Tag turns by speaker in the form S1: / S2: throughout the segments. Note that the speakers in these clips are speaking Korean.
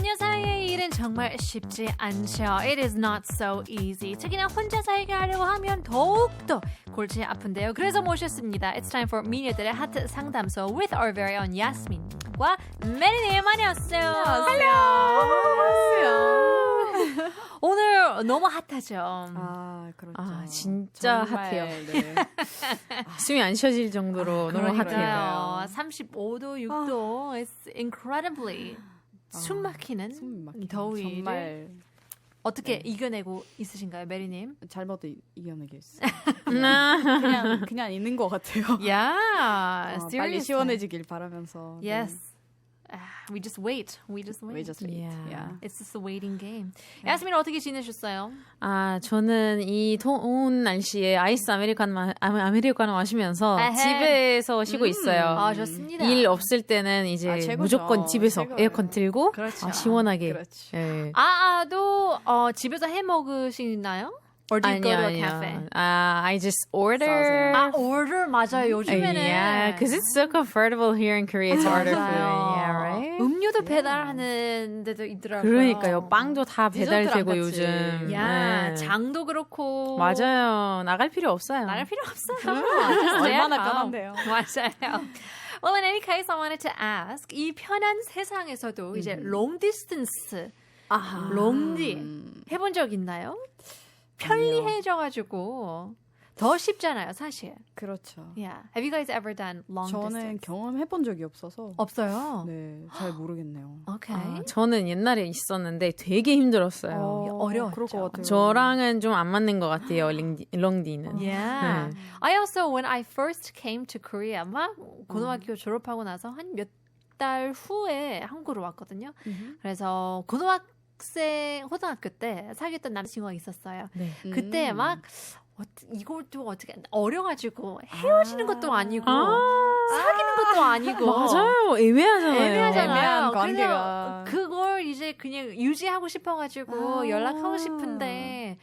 S1: 남녀 사이의 일은 정말 쉽지 않죠. It is not so easy. 특히나 혼자서 해결하려고 하면 더욱더 골치 아픈데요. 그래서 모셨습니다. It's time for 미녀들의 하트 상담소 with our very own 야스민과 메리님. 안녕하세요.
S2: 안녕하세요.
S1: 오늘 너무 핫하죠.
S2: 아, 그렇죠.
S3: 아, 진짜
S2: 정말,
S3: 핫해요.
S2: 네.
S3: 숨이 안 쉬어질 정도로 너무 핫해요.
S1: 35도, 6도. It's incredibly 숨 막히는
S2: 숨 막히는
S1: 더위를
S2: 정말
S1: 어떻게 이겨내고 있으신가요, 메리님?
S2: 잘못도 이겨내겠어요. 그냥 있는 것 같아요.
S1: Yeah,
S2: 빨리
S1: seriously.
S2: 시원해지길 바라면서.
S1: Yes. We just wait. We just wait.
S2: We just wait.
S3: Yeah.
S1: It's just a waiting game. 야스민 어떻게 지내셨어요?
S3: 아, 저는 이 더운 날씨에 아이스 아메리카노 마시면서
S1: 에헤.
S3: 집에서 쉬고 있어요.
S1: 아, 좋습니다.
S3: 일 없을 때는 이제
S2: 최고죠.
S3: 무조건 집에서
S2: 최고예요.
S3: 에어컨 틀고
S1: 그렇죠.
S3: 시원하게.
S2: 그렇지.
S3: 예.
S1: 또 집에서 해 먹으시나요? Or do you go to a cafe?
S3: I just order.
S1: order 맞아요. 요즘에는.
S3: Yeah, because it's so comfortable here in Korea to order food. Yeah, right?
S1: 음료도 배달하는 데도 있더라고요.
S3: 그러니까요. 빵도 다 배달되고
S2: 디저트랑
S3: 요즘.
S2: 같이.
S1: 야,
S3: 네.
S1: 장도 그렇고.
S3: 맞아요. 나갈 필요 없어요.
S1: 나갈 필요 없어요.
S2: 얼마나 편한데요.
S1: 맞아요. Well, in any case, I wanted to ask, 이 편한 세상에서도 이제 long distance, 롱디 해본 적 있나요? 편리해져가지고 더 쉽잖아요, 사실.
S2: 그렇죠.
S1: Yeah. Have you guys ever done long
S2: 저는
S1: distance?
S2: 경험해본 적이 없어서
S1: 없어요.
S2: 네, 잘 모르겠네요.
S1: 오케이.
S3: 저는 옛날에 있었는데 되게 힘들었어요.
S1: 어려웠죠.
S2: 그럴 것 같아요.
S3: 저랑은 좀 안 맞는 것 같아요, 롱디는.
S1: Yeah. I also, when I first came to Korea, 막 고등학교 졸업하고 나서 한 몇 달 후에 한국으로 왔거든요. 그래서 고등학교 때 사귀었던 남자친구가 있었어요.
S3: 네.
S1: 그때 막 이것도 어떻게 어려가지고 헤어지는 것도 아니고 사귀는 것도 아니고
S3: 맞아요. 애매하잖아요.
S1: 애매하잖아요.
S2: 애매한
S1: 그래서
S2: 관계가.
S1: 그걸 이제 그냥 유지하고 싶어가지고 연락하고 싶은데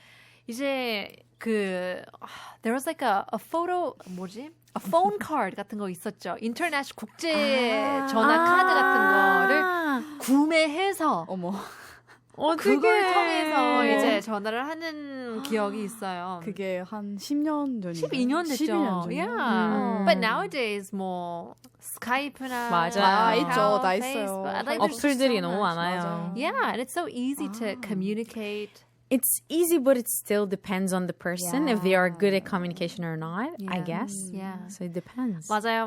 S1: 이제 there was like a photo a phone card 같은 거 있었죠. 인터넷 국제 전화 카드 같은 거를 구매해서
S2: 어머.
S1: 그걸 통해서 이제 전화를 하는 기억이 있어요.
S2: 그게 한 10년 전이에요.
S1: 12년 됐죠.
S2: 12년 전이요?
S1: Yeah. But nowadays 뭐 스카이프나
S3: 맞아요.
S2: 있죠. 다
S1: Facebook,
S2: 있어요.
S1: like there's
S3: 어플들이
S1: so
S3: 너무
S1: much.
S3: 많아요.
S1: Yeah, and it's so easy to communicate.
S3: It's easy, but it still depends on the person if they are good at communication or not, I guess.
S1: Yeah.
S3: So it depends.
S1: 맞아요.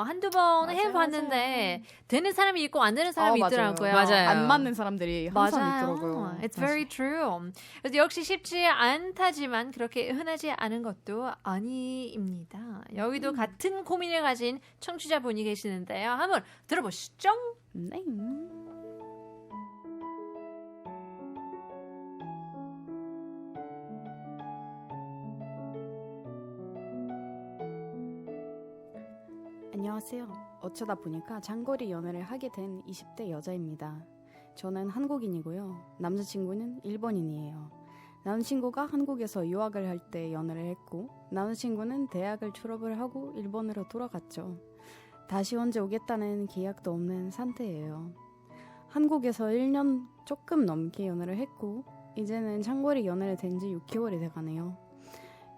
S1: 한두 번 해봤는데 되는 사람이 있고 안 되는 사람이 있더라고요.
S3: 맞아요.
S2: 안 맞는 사람들이 항상 있더라고요.
S1: It's very true. 그래서 역시 쉽지 않다지만 그렇게 흔하지 않은 것도 아니입니다. 여기도 같은 고민을 가진 청취자분이 계시는데요. 한번 들어보시죠.
S2: 네. 안녕하세요. 어쩌다 보니까 장거리 연애를 하게 된 20대 여자입니다. 저는 한국인이고요. 남자친구는 일본인이에요. 남자친구가 한국에서 유학을 할 때 연애를 했고 남자친구는 대학을 졸업을 하고 일본으로 돌아갔죠. 다시 언제 오겠다는 계약도 없는 상태예요. 한국에서 1년 조금 넘게 연애를 했고 이제는 장거리 연애를 된 지 6개월이 돼가네요.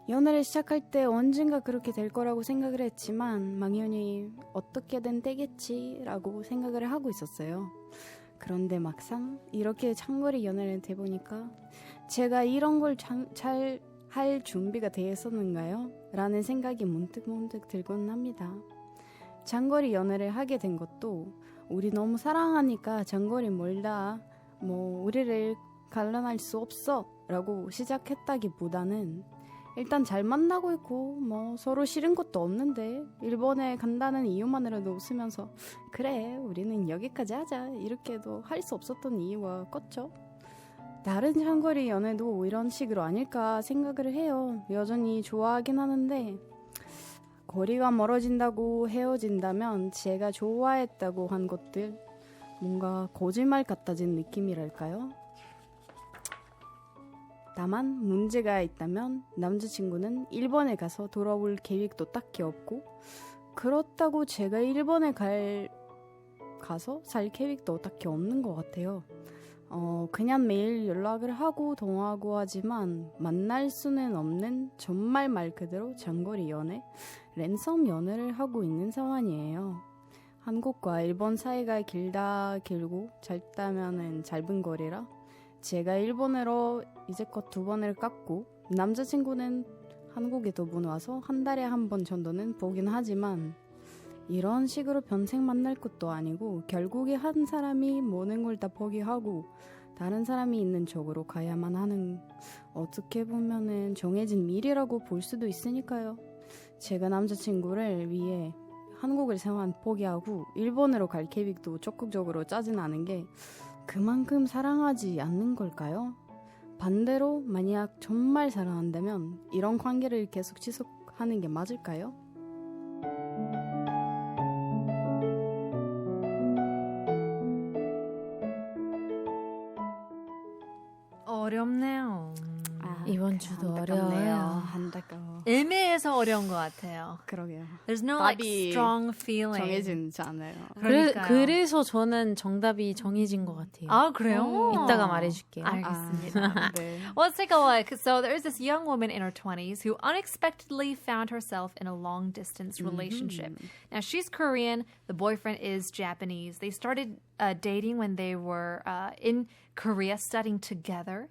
S2: 연애를 시작할 때 언젠가 그렇게 될 거라고 생각을 했지만 막연히 어떻게든 되겠지라고 생각을 하고 있었어요. 그런데 막상 이렇게 장거리 연애를 돼보니까 제가 이런 걸 잘 할 준비가 돼 있었는가요? 라는 생각이 문득 들곤 합니다. 장거리 연애를 하게 된 것도 우리 너무 사랑하니까 장거리 멀다, 우리를 갈라낼 수 없어 라고 시작했다기보다는 일단 잘 만나고 있고 서로 싫은 것도 없는데 일본에 간다는 이유만으로도 웃으면서 그래 우리는 여기까지 하자 이렇게도 할 수 없었던 이유가 컸죠. 다른 장거리 연애도 이런 식으로 아닐까 생각을 해요. 여전히 좋아하긴 하는데 거리가 멀어진다고 헤어진다면 제가 좋아했다고 한 것들 뭔가 거짓말 같아진 느낌이랄까요? 다만 문제가 있다면 남자친구는 일본에 가서 돌아올 계획도 딱히 없고 그렇다고 제가 일본에 갈 가서 살 계획도 딱히 없는 것 같아요. 그냥 매일 연락을 하고 통화하고 하지만 만날 수는 없는 정말 말 그대로 장거리 연애, 랜섬 연애를 하고 있는 상황이에요. 한국과 일본 사이가 길고 짧다면은 짧은 거리라 제가 일본어로 이제껏 2번을 깎고 남자친구는 한국에 2번 와서 한 달에 한 번 정도는 보긴 하지만 이런 식으로 평생 만날 것도 아니고 결국에 한 사람이 모든 걸 다 포기하고 다른 사람이 있는 쪽으로 가야만 하는 어떻게 보면은 정해진 미래라고 볼 수도 있으니까요. 제가 남자친구를 위해 한국을 생활 포기하고 일본으로 갈 계획도 적극적으로 짜진 않은 게 그만큼 사랑하지 않는 걸까요? 반대로 만약 정말 사랑한다면 이런 관계를 계속 지속하는 게 맞을까요?
S1: 어렵네요.
S3: 이번 주도
S2: 안타깝네요.
S3: 어려워요.
S2: 안타까워.
S1: 애매해서 어려운 것 같아요.
S2: 그러게요.
S1: There's no like
S2: 답이
S1: strong feeling.
S2: 정해지지 않아요.
S1: 그러니까요.
S3: 그래서 저는 정답이 정해진 것 같아요.
S1: 아 그래요?
S3: 이따가 말해줄게요.
S1: 알겠습니다.
S2: 네.
S1: Well, let's take a look. So there's this young woman in her 20s who unexpectedly found herself in a long-distance relationship. Now, she's Korean. The boyfriend is Japanese. They started dating when they were in Korea studying together.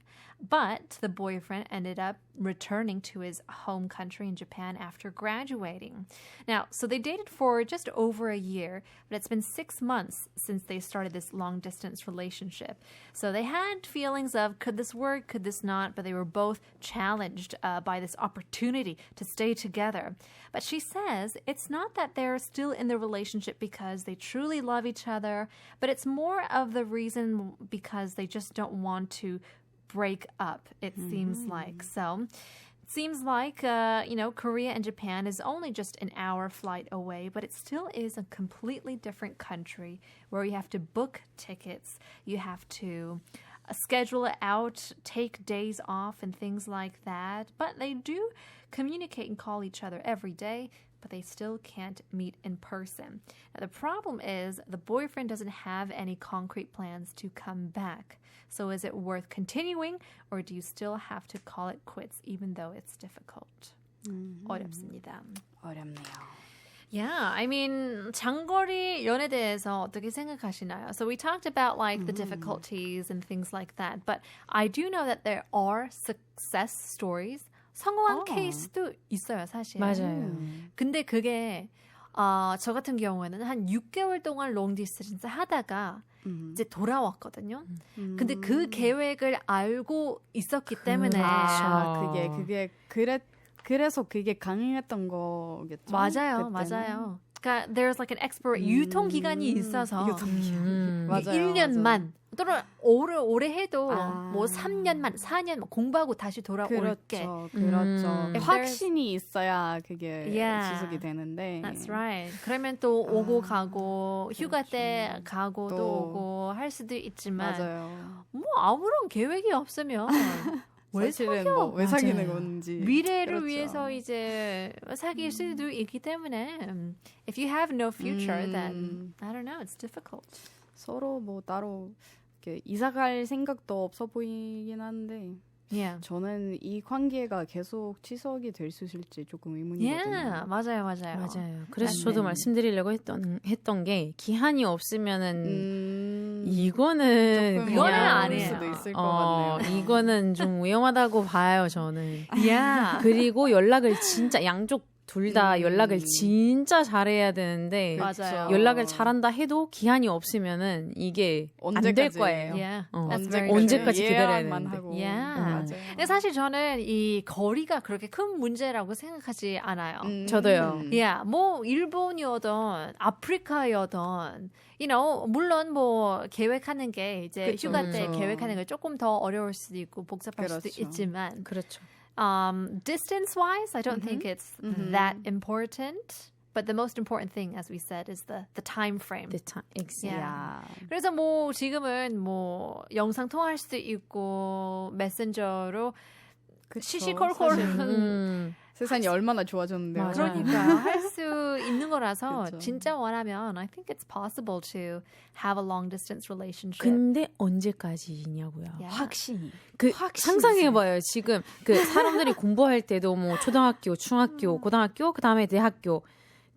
S1: But the boyfriend ended up returning to his home country in Japan after graduating. Now, so they dated for just over a year, but it's been 6 months since they started this long distance relationship. So they had feelings of could this work, could this not, but they were both challenged by this opportunity to stay together. But she says it's not that they're still in the relationship because they truly love each other, but it's more of the reason because they just don't want to break up, it seems like. So it seems like, Korea and Japan is only just an hour flight away, but it still is a completely different country where you have to book tickets, you have to schedule it out, take days off and things like that. But they do communicate and call each other every day, but they still can't meet in person. Now, the problem is the boyfriend doesn't have any concrete plans to come back. So is it worth continuing, or do you still have to call it quits even though it's difficult? 어렵습니다.
S2: 어렵네요.
S1: Yeah, I mean, 장거리 연애에 대해서 어떻게 생각하시나요? So we talked about like the difficulties and things like that, but I do know that there are success stories. 성공한 케이스도 있어요, 사실.
S3: 맞아요.
S1: 근데 그게 저 같은 경우에는 한 6개월 동안 롱 디스턴스 하다가 이제 돌아왔거든요. 근데 그 계획을 알고 있었기 때문에
S2: 그래서 그게 가능했던 거겠죠.
S1: 맞아요,
S2: 그때는?
S1: 맞아요. 그러니까 there's like an 유통 기간이 있어서
S2: 맞아요.
S1: 1년만 또는 오래 해도 뭐 3년만, 4년 공부하고 다시 돌아올게.
S2: 그렇죠.
S1: If
S2: 확신이 있어야 그게
S1: Yeah.
S2: 지속이 되는데.
S1: That's right. 그러면 또 오고 가고 휴가 때 가고 또 오고 할 수도 있지만
S2: 맞아요.
S1: 뭐 아무런 계획이 없으면 왜
S2: 사실은
S1: 사겨?
S2: 왜 사귀는
S3: 맞아요.
S2: 건지.
S1: 미래를
S2: 그렇죠.
S1: 위해서 이제 사귈 수도 있기 때문에 if you have no future then I don't know, it's difficult.
S2: 서로 뭐 따로 이렇게 이사갈 생각도 없어 보이긴 한데
S1: Yeah.
S2: 저는 이 관계가 계속 지속이 될 수 있을지 조금 의문이거든요.
S1: Yeah, 맞아요.
S3: 맞아요. 그래서
S2: 네.
S3: 저도 말씀드리려고 했던 게 기한이 없으면은 이거는
S2: 조금
S1: 이거는
S3: 그냥
S1: 아니에요.
S2: 수도 있을 것 같네요.
S3: 이거는 좀 위험하다고 봐요, 저는.
S1: Yeah.
S3: 그리고 연락을 진짜 양쪽 둘 다 연락을 진짜 잘해야 되는데
S1: 맞아요.
S3: 연락을 잘한다 해도 기한이 없으면은 이게 안 될
S2: 언제까지
S3: 거예요.
S1: Yeah.
S3: 어.
S1: That's very
S3: 언제까지
S1: true.
S3: 기다려야
S2: 예약만
S3: 되는데.
S2: 하고.
S1: Yeah.
S2: 맞아요.
S1: 근데 사실 저는 이 거리가 그렇게 큰 문제라고 생각하지 않아요.
S3: 저도요.
S1: Yeah, 뭐 일본이어던 아프리카여던, 물론 뭐 계획하는 게 이제
S2: 그쵸,
S1: 휴가 때
S2: 그쵸.
S1: 계획하는 게 조금 더 어려울 수도 있고 복잡할 수도
S2: 그렇죠.
S1: 있지만,
S3: 그렇죠.
S1: distance-wise, I don't think it's that important. But the most important thing, as we said, is the time frame.
S3: The time, exactly.
S1: Yeah. 그래서 뭐 지금은 뭐 영상 통화할 수도 있고 메신저로
S2: 그쵸.
S1: 시시콜콜
S2: 사실 세상이 얼마나 좋아졌는데요.
S3: 맞아요.
S1: 그러니까요. 할 수 있는 거라서
S2: 그쵸.
S1: 진짜 원하면 I think it's possible to have a long distance relationship.
S3: 근데 언제까지냐고요.
S1: Yeah.
S2: 확신이.
S3: 그
S2: 확신이
S3: 상상해봐요. 지금 그 사람들이 공부할 때도 뭐 초등학교, 중학교, 고등학교, 그 다음에 대학교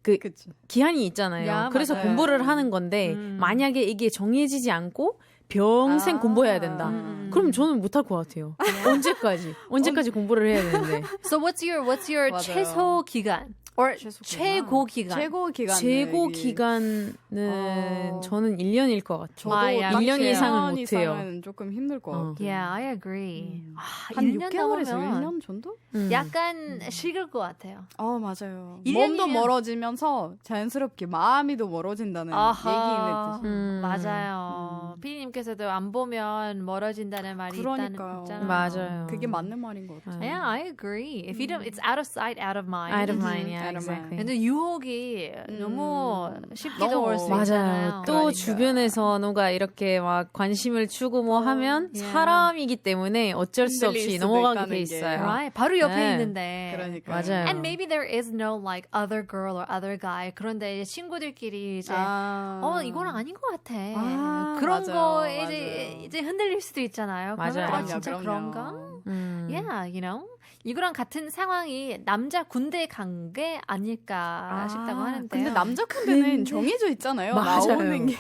S3: 그
S2: 그쵸.
S3: 기한이 있잖아요.
S1: 야,
S3: 그래서
S1: 맞아요.
S3: 공부를 하는 건데 만약에 이게 정해지지 않고 평생 공부해야 된다. 그럼 저는 못할 것 같아요. 언제까지 공부를 해야 되는데.
S1: So what's your
S2: 맞아요.
S1: 최소 기간? Or
S2: 최소 기간.
S1: 최고 기간?
S2: 최고 기간.
S3: 최고 기간은 저는 1년일 것 같아요.
S2: 저도
S1: 아, 야,
S3: 1년
S1: 그래요.
S3: 이상은
S2: 1년
S3: 못해요.
S2: 이상은 조금 힘들 것 같아요.
S1: Yeah, I agree.
S2: 한
S1: 1년
S2: 6개월에서
S1: 넘으면
S2: 1년 정도?
S1: 약간 식을 것 같아요.
S2: 맞아요.
S1: 1년이면
S2: 몸도 멀어지면서 자연스럽게 마음이 더 멀어진다는
S1: 아하.
S2: 얘기는
S1: 맞아요. 피디님께서도 안 보면 멀어진다는 말이
S2: 그러니까요.
S1: 있잖아요.
S3: 맞아요.
S2: 그게 맞는 말인 것 같아요.
S1: Yeah, I agree. If you don't, it's out of sight, out of mind.
S3: Out of mind, yeah,
S2: Out of mind.
S3: exactly.
S1: 근데 유혹이 너무 쉽게도
S2: 너무
S1: 올 수
S3: 맞아요.
S1: 있잖아요.
S3: 또
S2: 그러니까.
S3: 주변에서 누가 이렇게 막 관심을 주고 뭐 하면
S1: yeah.
S3: 사람이기 때문에 어쩔 수
S2: 흔들릴
S3: 없이
S2: 수도
S3: 넘어가게
S2: 있다는
S3: 돼
S2: 게.
S3: 있어요.
S1: Right. 바로 옆에
S3: 네.
S1: 있는데.
S2: 그러니까
S3: 맞아요.
S1: And maybe there is no like other girl or other guy. 그런데 이제 친구들끼리 이제 이건 아닌 것 같아. 그런
S2: 맞아요,
S1: 거
S2: 맞아요.
S1: 이제 흔들릴 수도 있잖아요. 그러면
S3: 맞아요.
S1: 진짜
S2: 그럼요.
S1: 그런가?
S3: 음.
S1: Yeah, you know. 이거랑 같은 상황이 남자 군대 간 게 아닐까 싶다고 하는데요.
S2: 근데 남자 군대는 정해져 있잖아요.
S3: 맞아요.
S2: 나오는 게.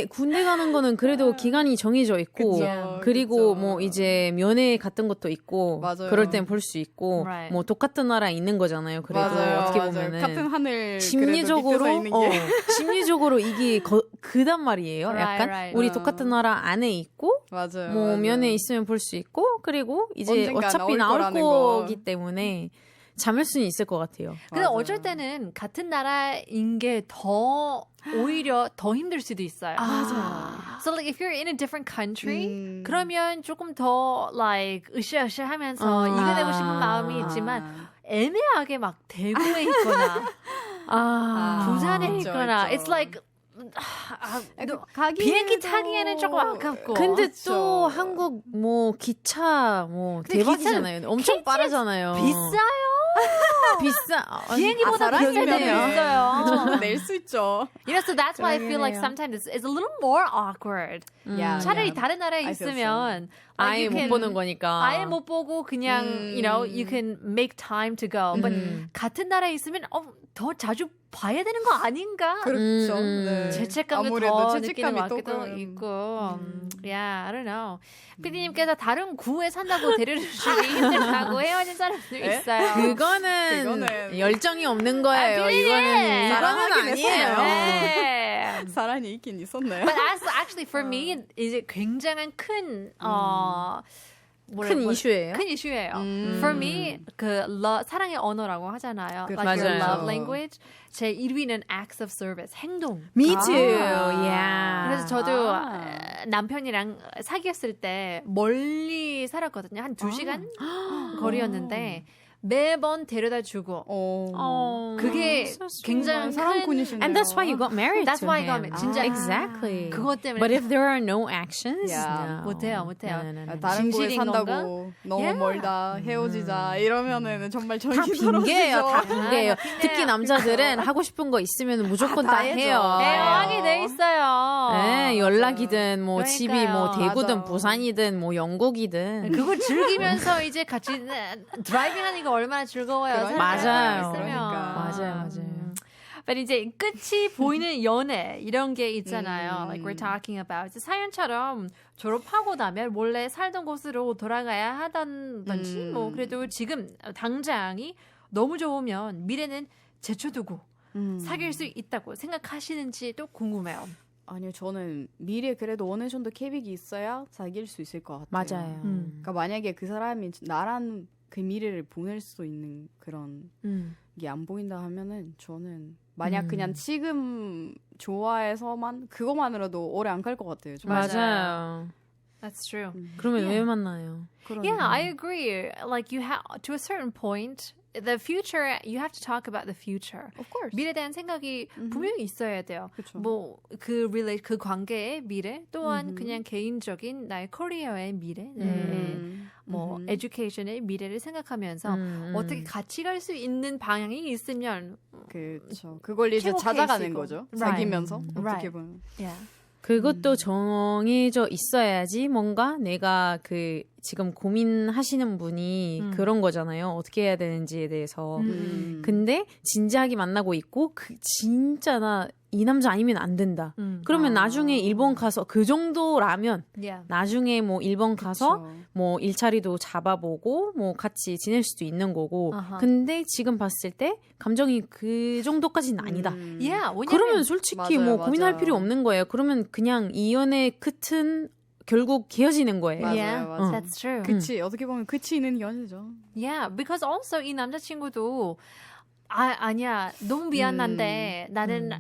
S3: 군대 가는 거는 그래도 기간이 정해져 있고
S2: 그쵸,
S3: 그리고
S2: 그쵸.
S3: 뭐 이제 면회 같은 것도 있고
S2: 맞아요.
S3: 그럴 땐 볼 수 있고
S1: Right.
S3: 뭐 똑같은 나라에 있는 거잖아요. 그래도 어떻게 보면은
S2: 같은 하늘
S3: 심리적으로
S2: 그래도 밑에서 있는 게.
S3: 심리적으로 이게 그단 말이에요.
S1: Right,
S3: 약간
S1: right.
S3: 우리 똑같은 나라 안에 있고
S2: 맞아요.
S3: 뭐
S2: 맞아요.
S3: 면에 있으면 볼 수 있고 그리고 이제
S2: 언젠가
S3: 어차피
S2: 나올
S3: 나올
S2: 거라는
S3: 거기
S2: 거.
S3: 때문에 잠을 수는 있을 것 같아요.
S1: 근데
S2: 맞아요.
S1: 어쩔 때는 같은 나라인 게 더 오히려 더 힘들 수도 있어요.
S2: 맞아요.
S1: So like if you're in a different country, 그러면 조금 더 like 으쌰으쌰하면서 이겨내고 싶은 마음이 있지만 애매하게 막 대구에 있거나 부산에
S2: 있죠,
S1: 있거나
S2: 있죠.
S1: it's like
S2: 가기에도-
S1: 비행기 타기에는 조금 아깝고.
S3: 근데
S2: 그쵸.
S3: 또 한국 뭐 기차 뭐
S1: 근데
S3: 대박이잖아요. 엄청
S1: KTX
S3: 빠르잖아요.
S1: 비싸요.
S3: 비싸.
S1: 비행기보다
S2: 사람이면
S1: 비쌀 때도 있어요.
S2: 저도 낼 수 있죠.
S1: You know, so that's why I feel like
S3: 그러게요.
S1: sometimes it's a little more awkward.
S2: 야,
S1: 차라리
S2: 야.
S1: 다른 나라에
S2: I feel
S1: 있으면
S3: 아예
S1: you
S3: 못
S1: can-
S3: 보는 거니까.
S1: 아예 못 보고 그냥 you know you can make time to go. But 같은 나라에 있으면 더 자주 봐야 되는 거 아닌가?
S2: 그렇죠.
S3: 음.
S2: 네.
S1: 죄책감도
S2: 아무래도
S1: 더 느끼는
S2: 죄책감이
S1: 것 같기도
S2: 조금
S1: 있고. Yeah, I don't know. PD님께서 다른 구에 산다고 데려주기 힘들다고 헤어진 사람들
S2: 에?
S1: 있어요.
S3: 그거는 열정이 없는 거예요.
S1: 피디님!
S3: 이거는
S2: 사랑하긴
S3: 아니에요.
S2: 했어요.
S1: 네.
S2: 사랑이 있긴 있었네요.
S1: But actually for me 이제 굉장한 큰
S3: 큰 이슈예요.
S1: 큰 이슈예요. For me 사랑의 언어라고 하잖아요.
S2: 그쵸.
S1: Like your
S3: 맞아요.
S1: love language. 제 1위는 acts of service, 행동.
S3: Me too. Yeah.
S1: 그래서 저도 남편이랑 사귀었을 때 멀리 살았거든요. 한 2시간 거리였는데 매번 데려다 주고 그게
S3: so sweet.
S1: 굉장히 큰
S2: 사랑꾼이시네요.
S3: And that's why you got married
S1: That's
S3: to
S1: why I
S3: him.
S1: got married. 진짜
S3: exactly.
S1: 그것 때문에
S3: But if there are no actions,
S2: Yeah.
S3: no.
S1: 못해요.
S3: No, no, no.
S2: 다른 곳에
S1: 진실인
S2: 산다고
S1: 건가?
S2: 너무
S1: Yeah.
S2: 멀다 헤어지자 이러면은 정말
S3: 다
S2: 정이
S3: 핑계예요. 다
S2: 떨어지죠.
S3: 핑계예요.
S1: 핑계예요.
S3: 특히 남자들은 하고 싶은 거 있으면 무조건 다
S2: 해야죠.
S3: 해요.
S1: 대화하게 돼 있어요.
S3: 네, 연락이든 뭐
S1: 그러니까요.
S3: 집이 뭐 대구든
S2: 맞아.
S3: 부산이든 뭐 영국이든
S1: 그걸 즐기면서 이제 같이 드라이빙하는 거 얼마나 즐거워요.
S2: 그러니까.
S1: 사람들이랑
S3: 맞아요.
S1: 있으면.
S3: 맞아요.
S1: But 이제 끝이 보이는 연애 이런 게 있잖아요. Like we're talking about 사연처럼 졸업하고 나면 원래 살던 곳으로 돌아가야 하던지 뭐 그래도 지금 당장이 너무 좋으면 미래는 제쳐두고 사귈 수 있다고 생각하시는지도 궁금해요.
S2: 아니요, 저는 미래 그래도 어느 정도 계획이 있어야 사귈 수 있을 것 같아요.
S3: 맞아요.
S2: 그러니까 만약에 그 사람이 나란 그 미래를 보낼 수 있는 그런 게 안 보인다 하면은 저는 만약 그냥 지금 좋아해서만 그것만으로도 오래 안 갈 것 같아요. 저는.
S3: 맞아요.
S1: That's true.
S3: 그러면
S1: Yeah.
S3: 왜 만나요?
S1: Yeah, I agree. Like you have to a certain point. the future, you have to talk about the future.
S2: Of course.
S1: 미래에 대한 생각이 분명히 있어야 돼요.
S2: 그쵸.
S1: 뭐 그 관계의 미래 또한 그냥 개인적인 나의 커리어의 미래, 뭐 에듀케이션의 미래를 생각하면서 어떻게 같이 갈 수 있는 방향이 있으면
S2: 그렇죠. 그걸 이제
S1: 최고
S2: 찾아가는
S1: 케이스이고.
S2: 거죠.
S1: Right.
S2: 사귀면서 어떻게
S1: Right.
S2: 보면.
S1: yeah.
S3: 그것도 정해져 있어야지 뭔가 내가 그 지금 고민하시는 분이 그런 거잖아요. 어떻게 해야 되는지에 대해서. 근데 진지하게 만나고 있고 진짜 나 이 남자 아니면 안 된다. 그러면 나중에 일본 가서 그 정도라면
S1: Yeah.
S3: 나중에 뭐 일본 가서
S2: 그쵸.
S3: 뭐 일자리도 잡아보고 뭐 같이 지낼 수도 있는 거고.
S1: 아하.
S3: 근데 지금 봤을 때 감정이 그 정도까지는 아니다.
S1: Yeah, 왜냐면
S3: 그러면 솔직히
S2: 맞아요,
S3: 뭐 고민할
S2: 맞아요.
S3: 필요 없는 거예요. 그러면 그냥 이 연애 끝은 결국 헤어지는 거예요.
S2: 맞아요,
S1: yeah,
S2: 맞아요.
S1: that's true.
S2: 그치 어떻게 보면 그치는 연애죠.
S1: Yeah, because also 이 남자친구도 아니야 너무 미안한데 나는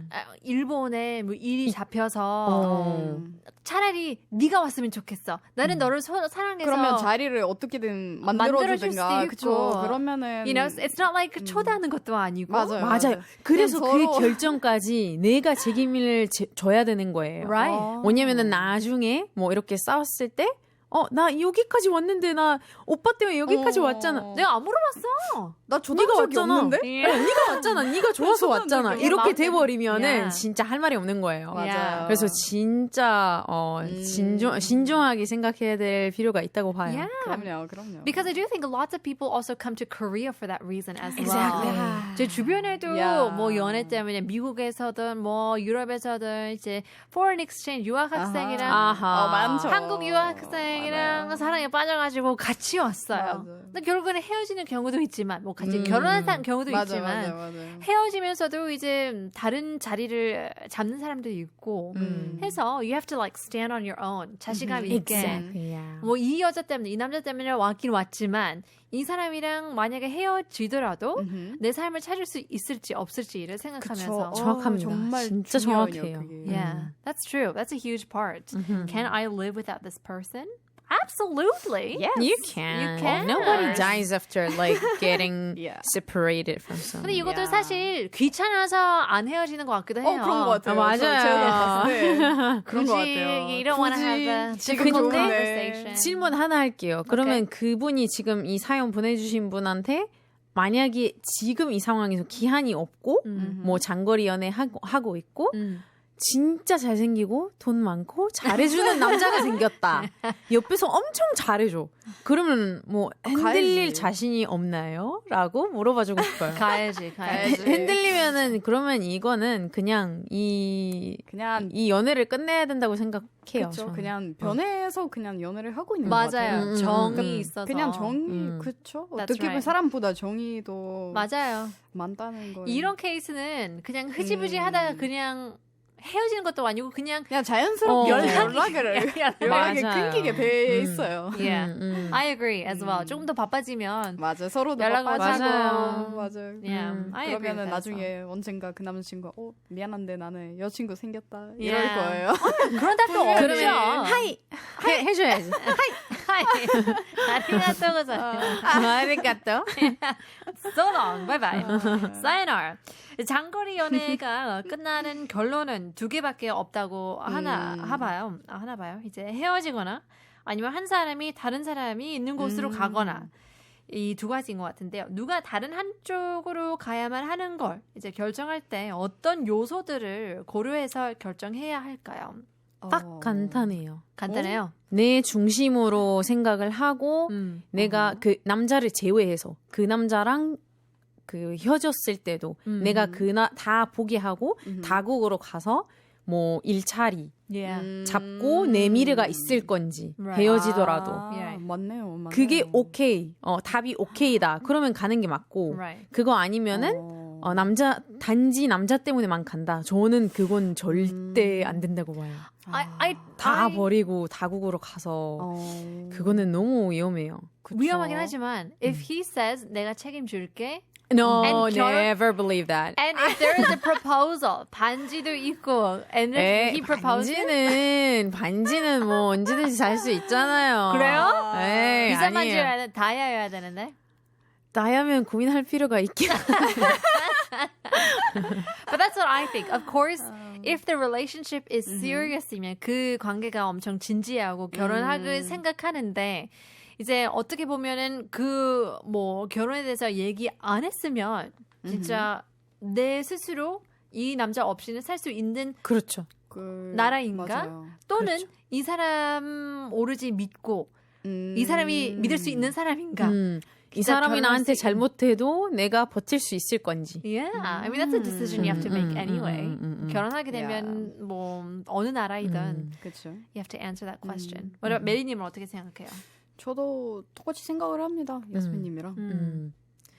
S1: 일본에 뭐 일이 잡혀서 차라리 네가 왔으면 좋겠어. 나는 너를 사랑해서
S2: 그러면 자리를 어떻게든
S1: 만들어줄 수도
S2: 만들어주든가
S1: 있고.
S2: 그쵸. 그러면은
S1: You know, it's not like 초대하는 것도 아니고.
S2: 맞아요.
S3: 맞아요. 그래서
S2: 그냥
S3: 그
S2: 서로-
S3: 결정까지 내가 책임을 져야 되는 거예요.
S1: Right.
S3: 왜냐면은 나중에 뭐 이렇게 싸웠을 때 나 여기까지 왔는데 나 오빠 때문에 여기까지 왔잖아.
S1: 내가 안 물어봤어.
S2: 나
S3: 네가
S2: 초등학교
S3: 왔잖아.
S2: 없는데?
S3: 네가 왔잖아. 네가 좋아서 왔잖아.
S2: 그냥
S3: 이렇게
S1: 마음대로.
S3: 돼버리면은
S1: Yeah.
S3: 진짜 할 말이 없는 거예요.
S2: 맞아요.
S3: 그래서 진짜 신중하게 생각해야 될 필요가 있다고 봐요.
S1: Yeah.
S2: 그럼요.
S1: Because I do think lots of people also come to Korea for that reason as
S3: Exactly.
S1: well. 제 주변에도
S2: Yeah.
S1: 뭐 연애 때문에 미국에서든 뭐 유럽에서든 이제 foreign exchange 유학학생이랑
S3: 아하.
S2: 많죠.
S1: 한국 유학생이랑
S2: 맞아요.
S1: 사랑에 빠져가지고 같이 왔어요.
S2: 맞아요.
S1: 근데 결국에는 헤어지는 경우도 있지만, 뭐 같이 결혼한 경우도 있지만,
S2: 맞아요.
S1: 헤어지면서도 이제 다른 자리를 잡는 사람도 있고 해서 you have to like stand on your own. 자신감 있게.
S3: Exactly. Yeah.
S1: 뭐 이 여자 때문에 이 남자 때문에 왔긴 왔지만 이 사람이랑 만약에 헤어지더라도 내 삶을 찾을 수 있을지 없을지를 생각하면서.
S3: 정확합니다.
S2: 정말
S3: 진짜
S2: 중요해요,
S3: 정확해요.
S2: 그게.
S1: Yeah, that's true. That's a huge part. Can I live without this person? Absolutely.
S2: Yes.
S3: You can.
S1: You can.
S3: Nobody dies after like getting
S2: Yeah.
S3: separated from someone.
S1: 근데 이것도
S2: Yeah.
S1: 사실 귀찮아서 안 헤어지는 것 같기도 해요.
S2: 그런 것 같아요.
S3: 맞아요.
S2: 제가 봤을 때 그런 것
S1: 굳이
S2: 같아요.
S1: you don't want to have a
S2: 지금
S1: difficult
S3: 좋은데
S1: conversation.
S3: 질문 하나 할게요. 그러면 그분이 지금 이 사연 보내주신 분한테 만약에 지금 이 상황에서 기한이 없고 뭐 장거리 연애 하고 있고 진짜 잘생기고 돈 많고 잘해주는 남자가 생겼다. 옆에서 엄청 잘해줘. 그러면 뭐 흔들릴
S2: 가야지.
S3: 자신이 없나요? 라고 물어봐주고 싶어요.
S1: 가야지.
S3: 흔들리면은 그러면 이거는 그냥
S2: 그냥
S3: 이 연애를 끝내야 된다고 생각해요.
S2: 그쵸.
S3: 저는.
S2: 그냥 변해서 그냥 연애를 하고 있는 것 같아요.
S1: 맞아요. 정이 있어서.
S2: 그냥 정이 그쵸.
S1: That's
S2: 어떻게 보면
S1: right.
S2: 사람보다 정의도
S1: 맞아요.
S2: 많다는 거예요.
S1: 이런 케이스는 그냥 흐지부지 하다가 그냥 헤어지는 것도 아니고 그냥
S2: 자연스럽게 연락을
S3: 맞아요.
S2: 끊기게 돼 있어요.
S1: Yeah, I agree as well. 조금 더 바빠지면
S2: 맞아, 서로도
S1: 연락을
S2: 바빠지고
S3: 맞아요.
S2: 맞아요.
S1: Yeah, I agree
S2: 그러면은
S1: with that
S2: 나중에 언젠가 그 남자친구가 미안한데 나는 여자친구 생겼다 이럴
S1: Yeah.
S2: 거예요.
S1: 그런 답도 없죠.
S3: 그러면 하이 해줘야지.
S1: 아리가또 고자이마스.
S3: 아리가또.
S1: So long. Bye bye. Sayonara. 장거리 연애가 끝나는 결론은 두 개밖에 없다고 하나 봐요. 이제 헤어지거나 아니면 한 사람이 다른 사람이 있는 곳으로 가거나 이 두 가지인 것 같은데요. 누가 다른 한쪽으로 가야만 하는 걸 이제 결정할 때 어떤 요소들을 고려해서 결정해야 할까요?
S3: 딱 간단해요.
S1: 간단해요.
S3: 내 중심으로 생각을 하고 내가 그 남자를 제외해서 그 남자랑 그 헤어졌을 때도 내가 다 포기하고 다국으로 가서 뭐 일자리
S1: Yeah.
S3: 잡고 내 미래가 있을 건지
S1: Right.
S3: 헤어지더라도
S2: 맞네요.
S3: 그게 오케이 답이 오케이다 그러면 가는 게 맞고
S1: Right.
S3: 그거 아니면은 단지 남자 때문에만 간다 저는 그건 절대 안 된다고 봐요. 다 버리고 다국으로 가서 그거는 너무 위험해요.
S1: 위험하긴 하지만 if he says 내가 책임줄게
S3: No,
S1: And
S3: never believe that.
S1: and if there is a proposal 반지도 있고 and if he proposes
S3: 반지는 뭐 언제든지 살 수 있잖아요.
S1: 그래요?
S3: 에이,
S1: 비싼
S3: 아니에요.
S1: 반지여야 돼 다이아여야 되는데
S3: 나야면 고민할 필요가 있긴.
S1: But that's what I think. Of course, if the relationship is serious이면 그 관계가 엄청 진지하고 결혼하길 생각하는데 이제 어떻게 보면은 그 뭐 결혼에 대해서 얘기 안 했으면 진짜 내 스스로 이 남자 없이는 살 수 있는
S3: 그렇죠.
S1: 나라인가?
S2: 맞아요.
S1: 또는
S3: 그렇죠.
S1: 이 사람 오로지 믿고 이 사람이 믿을 수 있는 사람인가?
S3: 이 사람이
S1: 결혼할
S3: 나한테
S1: 수
S3: 잘못해도 내가 버틸 수 있을 건지.
S1: Yeah, I mean that's a decision you have to make anyway. 결혼하게 되면 뭐 어느 나라이든
S2: 그렇죠.
S1: you have to answer that question. What about 메리님은 어떻게 생각해요?
S2: 저도 똑같이 생각을 합니다. 여스민님이랑.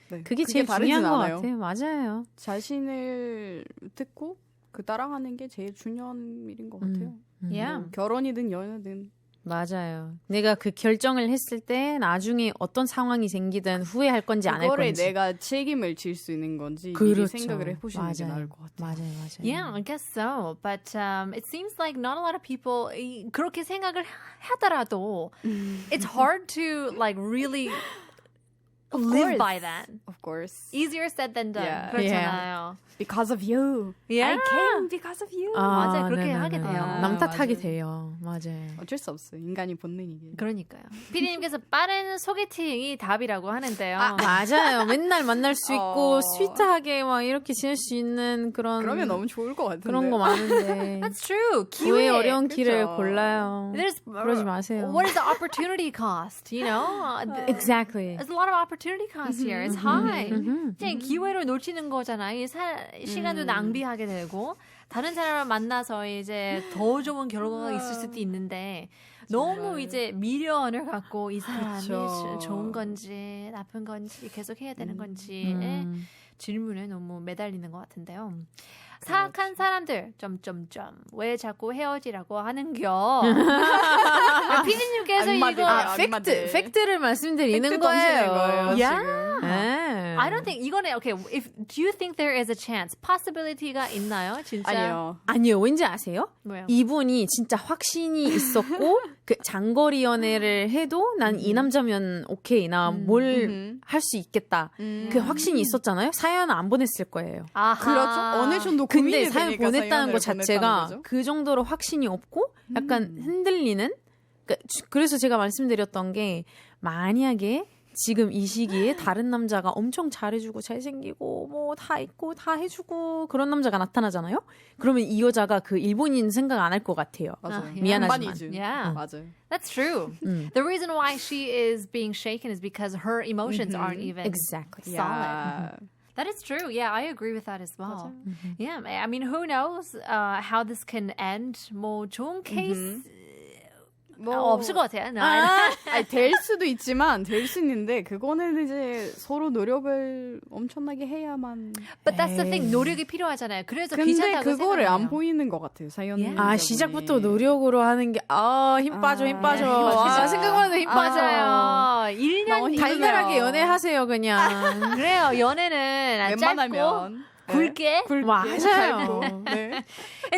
S2: 네.
S3: 그게 제일
S2: 다르진
S3: 중요한 것
S2: 않아요.
S3: 같아요. 맞아요.
S2: 자신을 듣고 그 따라가는 게 제일 중요한 일인 것 같아요.
S1: Yeah.
S2: 뭐 결혼이든 연애든.
S3: 맞아요. 내가 그 결정을 했을 때 나중에 어떤 상황이 생기든 후회할 건지 안 할
S2: 그거를
S3: 건지.
S2: 내가 책임을 질 수 있는 건지
S3: 그렇죠.
S2: 미리 생각을 해보시는 게 나을 것 같아요.
S3: 맞아요.
S1: Yeah, I guess so. But it seems like not a lot of people 그렇게 생각을 하더라도 it's hard to like really live
S2: course.
S1: by that.
S2: Of course.
S1: Easier said than done.
S2: Yeah.
S1: 그렇잖아요.
S2: Because of you.
S1: Yeah.
S2: I came because of you.
S1: 맞아요. 그렇게
S3: 네네네.
S1: 하게 돼요.
S3: 남 탓하게
S2: 맞아요.
S3: 돼요. 맞아요.
S2: 어쩔 수 없어요. 인간이 본능이게.
S1: 그러니까요. 피디님께서 빠른 소개팅이 답이라고 하는데요.
S3: 맞아요. 맨날 만날 수 있고
S2: 어.
S3: 스위트하게 막 이렇게 지낼 수 있는
S2: 그러면 너무 좋을 것 같은데.
S3: 그런 거 많은데
S1: That's true.
S3: 왜
S1: 기회.
S3: 어려운 길을
S2: 그쵸.
S3: 골라요?
S1: There's,
S3: 그러지 마세요.
S1: What is the opportunity cost? You know,
S3: Exactly.
S1: there's a lot of opportunity cost here. It's high. 그냥 기회를 놓치는 거잖아. 이 시간도 낭비하게 되고 다른 사람을 만나서 이제 더 좋은 결과가 있을 수도 있는데 너무 이제 미련을 갖고 이 사람이
S2: 그쵸.
S1: 좋은 건지 나쁜 건지 계속 해야 되는 건지 질문에 너무 매달리는 것 같은데요. 사악한 사람들 점점점 왜 자꾸 헤어지라고 하는겨? 피디님께서
S2: 악마들.
S1: 이거
S2: 악마들.
S3: 팩트를 말씀드리는
S2: 팩트 던지는
S3: 거예요.
S2: 거예요,
S1: 야.
S2: 지금.
S3: 네.
S1: I don't think 이거는 okay. Do you think there is a chance, possibility가 있나요? 진짜
S2: 아니요.
S3: 아니요, 왠지 아세요?
S1: 뭐요?
S3: 이분이 진짜 확신이 있었고 그 장거리 연애를 해도 난 이 남자면 오케이 나 뭘 할 수 있겠다. 그 확신이 있었잖아요. 사연을 안 보냈을 거예요.
S1: 아하.
S2: 그렇죠. 어느 정도
S3: 근데
S2: 고민이
S3: 사연
S2: 되니까
S3: 보냈다는
S2: 사연을
S3: 것
S2: 보냈다는
S3: 자체가
S2: 거죠.
S3: 그 정도로 확신이 없고 약간 흔들리는. 그래서 제가 말씀드렸던 게 만약에 지금 이 시기에 다른 남자가 엄청 잘해주고 잘생기고 뭐 다 있고 다 해주고 그런 남자가 나타나잖아요. 그러면 이 여자가 그 일본인 생각 안 할 것 같아요.
S2: 맞아요.
S3: 미안하지만.
S2: 반반이죠.
S1: Yeah.
S2: 맞아요.
S1: That's true. The reason why she is being shaken is because her emotions aren't even
S3: Exactly.
S1: solid. That is true. Yeah, I agree with that as well. Yeah, I mean, who knows how this can end? 뭐 좋은 케이스 없을 것 같아요.
S2: 아니, 될 수도 있지만 될 수 있는데 그거는 이제 서로 노력을 엄청나게 해야만.
S1: But that's the thing. 노력이 필요하잖아요. 그래서
S2: 근데
S1: 귀찮다고
S2: 그거를
S1: 생각해요.
S2: 안 보이는 것 같아요. 사연이.
S3: 아 시작부터 노력으로 하는 게 힘 빠져 힘 빠져.
S1: 맞아요.
S3: 생각만 해도 힘 빠져.
S1: 맞아요. 1년
S3: 달달하게 연애하세요 그냥.
S1: 그래요. 연애는 짧고
S2: 웬만하면
S1: 굵게.
S3: 맞아요.
S2: 네.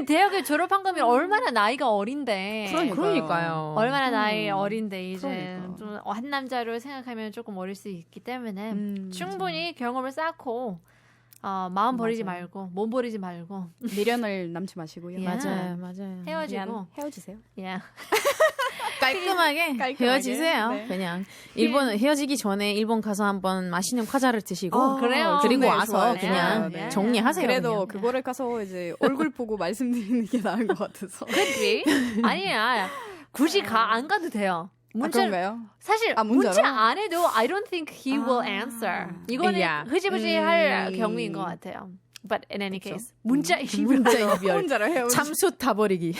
S1: 대학을 졸업한 거면 얼마나 나이가 어린데.
S3: 그러니까요.
S1: 얼마나 나이 어린데 이제
S2: 그러니까.
S1: 좀 한 남자로 생각하면 조금 어릴 수 있기 때문에 충분히 경험을 쌓고 마음 버리지 말고 몸 버리지 말고
S2: 미련을 남지 마시고요.
S1: Yeah.
S3: 맞아요.
S1: 헤어지고
S2: 그냥 헤어지세요.
S1: yeah.
S3: 깔끔하게 헤어지세요.
S2: 네.
S3: 그냥 일본 헤어지기 전에 일본 가서 한번 맛있는 과자를 드시고
S1: 그래요.
S3: 그리고
S2: 네,
S3: 와서
S2: 좋아요.
S3: 그냥
S1: 네.
S3: 정리하세요.
S2: 그래도
S3: 그냥.
S2: 그거를 가서 이제 얼굴 보고 말씀드리는 게 나은 것 같아서.
S1: 그치? 아니야. 굳이 안 가도 돼요.
S2: 그런가요?
S1: 사실
S2: 문자로?
S1: 문자 안 해도 I don't think he will answer. 이거는
S3: Yeah.
S1: 흐지부지 할 경우인 것 같아요. But in any case, 문자 이별.
S2: 혼자로 헤어지.
S3: 잠수 타버리기.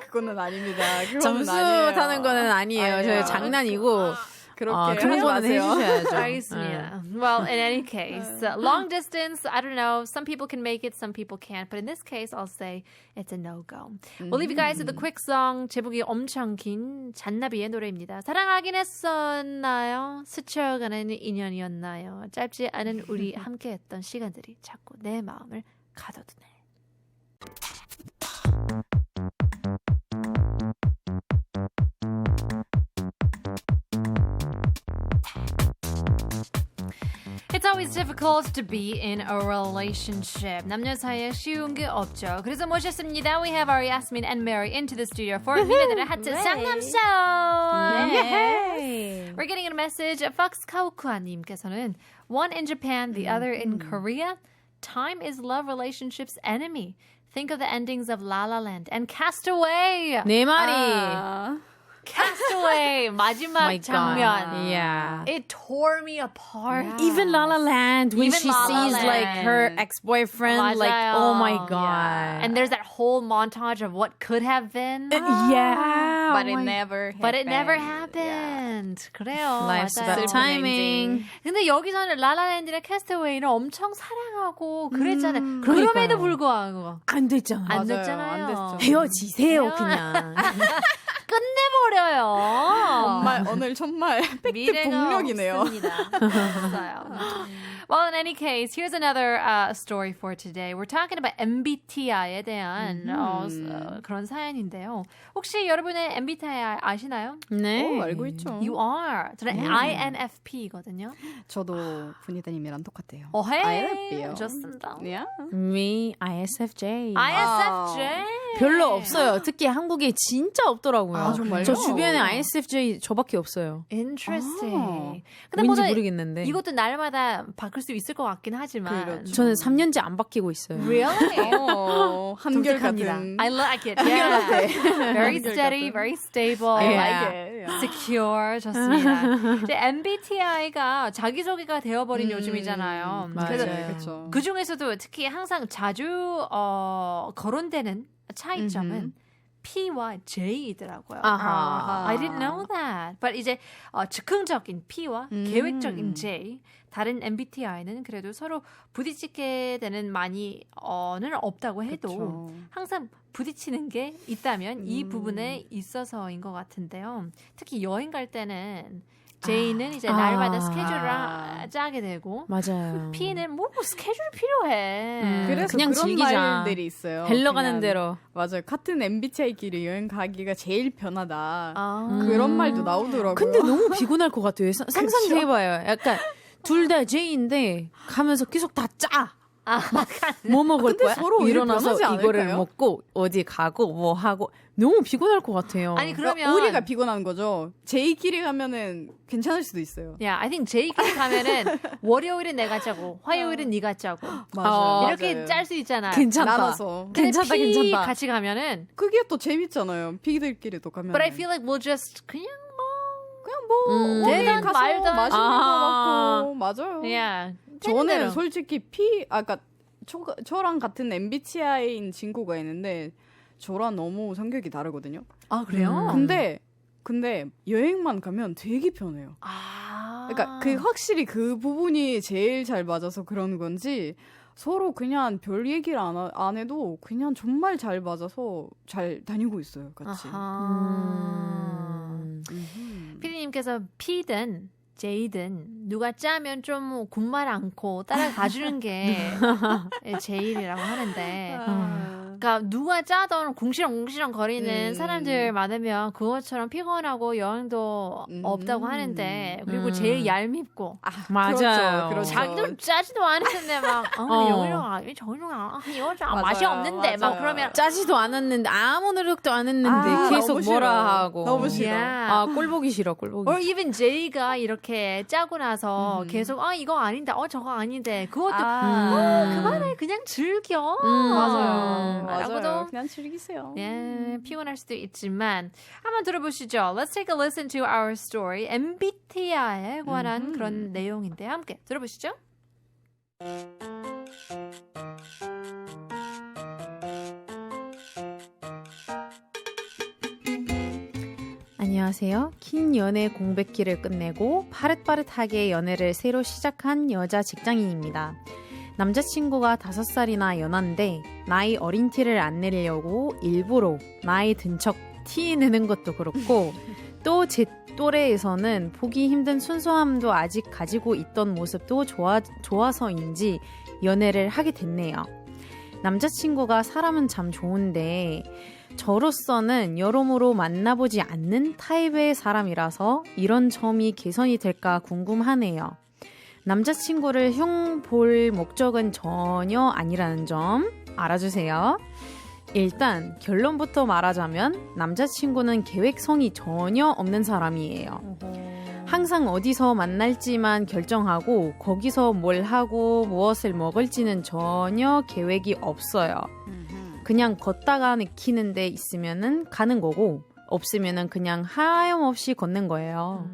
S2: 그거는 아닙니다. 그거는
S3: 잠수
S2: 아니에요.
S3: 타는 거는 아니에요.
S2: 아니에요.
S3: 저 장난이고.
S2: 그렇게
S3: 그런
S2: 하지
S3: 거는
S2: 마세요.
S3: 해주셔야죠.
S1: 알겠습니다. Well, in any case, long distance, I don't know. Some people can make it, some people can't. But in this case, I'll say it's a no-go. We'll leave you guys with a quick song. 제목이 엄청 긴 잔나비의 노래입니다. 사랑하긴 했었나요? 스쳐가는 인연이었나요? 짧지 않은 우리 함께했던 시간들이 자꾸 내 마음을 가둬두네. It's always difficult to be in a relationship. 남녀 사이에 쉬운 게 없죠. 그래서 모셨습니다. We have our Yasmin and Mary into the studio for 민혜들의 하트 상담 show.
S3: Yay.
S1: We're getting a message. Fox Kaukua님께서는 one in Japan, the other in Korea. Time is love relationship's enemy. Think of the endings of La La Land and Castaway.
S3: 내 말이.
S2: 아,
S1: Castaway 마지막
S3: My God.
S1: 장면.
S3: Yeah.
S1: It tore me apart.
S2: Yeah.
S3: Even La La Land, when
S1: Even
S3: she
S1: La La
S3: sees like her
S1: Land.
S3: ex-boyfriend, like,
S1: 맞아요.
S3: oh my God.
S1: And there's that whole montage of what could have been.
S3: Yeah.
S2: but
S3: oh
S2: it
S3: my-
S2: never
S1: But it never
S2: happened.
S1: happened. 그래요.
S3: Life's
S1: 맞아요.
S3: about timing.
S1: 근데 여기서는 라라랜드랑 캐스터웨이를 엄청 사랑하고 그랬잖아요.
S3: 그러니까요.
S1: 그럼에도 불구하고
S3: 안 됐잖아.
S1: 안
S2: 맞아요.
S1: 됐잖아요.
S2: 안 됐죠.
S3: 헤어지세요, 그냥.
S1: 끝내버려요.
S2: 정말 오늘 정말 팩트
S1: 미래가
S2: 폭력이네요.
S1: 없습니다. 없어요. Well, in any case, here's another story for today. We're talking about MBTI에 대한 그런 사연인데요. 혹시 여러분의 MBTI 아시나요?
S3: 네.
S2: 알고 있죠.
S1: You are. 저는 INFP거든요.
S2: 저도 분이다님이랑 똑같아요.
S1: 헤이.
S2: INFP요.
S1: 좋습니다.
S2: Yeah?
S3: Me, ISFJ.
S1: ISFJ.
S3: 별로 없어요. 특히 한국에 진짜 없더라고요.
S2: 아, 정말요?
S3: 저 주변에 ISFJ 저밖에 없어요.
S1: Interesting. 근데
S3: 왠지
S1: 뭐든
S3: 모르겠는데.
S1: 이것도 날마다 바꿀 수 있을 것 같긴 하지만.
S2: 그렇죠.
S3: 저는 3년째 안 바뀌고 있어요.
S1: Really?
S2: 한결
S1: 독특합니다.
S2: 같은.
S1: I like it. Yeah. Very
S2: 한결
S1: steady,
S2: 같은.
S1: very stable.
S2: I
S3: Yeah.
S2: like it. Yeah.
S1: secure. 좋습니다. 이제 MBTI가 자기소개가 되어버린 요즘이잖아요. 그래서
S3: 맞아요.
S2: 그렇죠.
S1: 그 중에서도 특히 항상 자주 거론되는 차이점은 P와 J이더라고요.
S3: 아하.
S1: I didn't know that. But 이제 즉흥적인 P와 계획적인 J. 다른 MBTI는 그래도 서로 부딪히게 되는 많이는 없다고 해도
S2: 그쵸.
S1: 항상 부딪히는 게 있다면 이 부분에 있어서인 것 같은데요. 특히 여행 갈 때는 J는 이제 날마다 스케줄을 짜게 되고
S3: 맞아요.
S1: P는 뭐 스케줄이 필요해.
S2: 그래서
S3: 그냥
S2: 그런
S3: 즐기자.
S2: 말들이 있어요.
S3: 헬러 가는
S2: 그냥,
S3: 대로.
S2: 맞아요. 같은 MBTI끼리 여행 가기가 제일 편하다.
S1: 아.
S2: 그런 말도 나오더라고요.
S3: 근데 너무 피곤할 것 같아요. 상상도 해봐요. 약간 둘 다 J인데 가면서 계속 다 짜. 뭐 먹을
S2: 근데
S3: 거야?
S2: 서로
S3: 일어나서
S2: 변하지
S3: 이거를
S2: 않을까요?
S3: 먹고 어디 가고 뭐 하고 너무 피곤할 것 같아요.
S1: 아니 그러면
S2: 우리가 피곤한 거죠. J끼리 가면은 괜찮을 수도 있어요.
S1: Yeah, I think J끼리 가면은 월요일은 내가 짜고 화요일은 네가 짜고
S2: 맞아요.
S1: 이렇게
S2: 맞아요.
S1: 짤 수 있잖아.
S3: 괜찮다.
S2: 나눠서.
S1: 근데
S3: 괜찮다,
S1: P
S3: 괜찮다.
S1: 같이 가면은
S2: 그게 또 재밌잖아요. P들끼리도 가면.
S1: But I feel like we'll just 그냥
S2: 그냥 뭐 어디
S1: 되든
S2: 가서
S1: 말든.
S2: 맛있는 거
S3: 아.
S2: 먹고 맞아요.
S1: yeah.
S2: 저는 솔직히 아까 저랑 같은 MBTI인 친구가 있는데 저랑 너무 성격이 다르거든요.
S1: 아 그래요?
S2: 근데 여행만 가면 되게 편해요.
S1: 아.
S2: 그러니까 그 확실히 그 부분이 제일 잘 맞아서 그런 건지 서로 그냥 별 얘기를 안 해도 그냥 정말 잘 맞아서 잘 다니고 있어요, 같이.
S1: 아하. 피디님께서 P든 J든 누가 짜면 좀 군말 않고 따라가주는 게 J이라고 하는데 그러니까 누가 짜던 궁시렁궁시렁 거리는 사람들 많으면 그것처럼 피곤하고 여행도 없다고 하는데 그리고 제일 얄밉고
S3: 맞아요.
S2: 그렇죠.
S1: 자기도 짜지도 않았는데 막 저기로 이거 좀 맛이
S2: 맞아요,
S1: 없는데 막
S2: 맞아요.
S1: 그러면
S3: 짜지도 않았는데 아무 노력도 안 했는데 계속
S2: 너무 싫어.
S3: 뭐라 하고.
S2: 너무 싫어.
S1: Yeah.
S3: 아, 꼴 보기 싫어. 꼴 보기.
S1: or even J가 이렇게 짜고 나서 계속 이거 아닌데 저거 아닌데 그것도 그만해 그냥 즐겨
S2: 맞아요.
S1: 라고도
S2: 맞아요. 그냥 즐기세요.
S1: 예, 피곤할 수도 있지만 한번 들어보시죠. Let's take a listen to our story. MBTI에 관한 그런 내용인데 함께 들어보시죠.
S3: 안녕하세요. 긴 연애 공백기를 끝내고 파릇파릇하게 연애를 새로 시작한 여자 직장인입니다. 남자친구가 5살이나 연한데 나이 어린 티를 안 내려고 일부러 나이 든 척 티 내는 것도 그렇고 또 제 또래에서는 보기 힘든 순수함도 아직 가지고 있던 모습도 좋아서인지 연애를 하게 됐네요. 남자친구가 사람은 참 좋은데 저로서는 여러모로 만나보지 않는 타입의 사람이라서 이런 점이 개선이 될까 궁금하네요. 남자친구를 흉 볼 목적은 전혀 아니라는 점 알아주세요. 일단 결론부터 말하자면 남자친구는 계획성이 전혀 없는 사람이에요. 항상 어디서 만날지만 결정하고 거기서 뭘 하고 무엇을 먹을지는 전혀 계획이 없어요. 그냥 걷다가 느끼는 데 있으면은 가는 거고 없으면은 그냥 하염없이 걷는 거예요.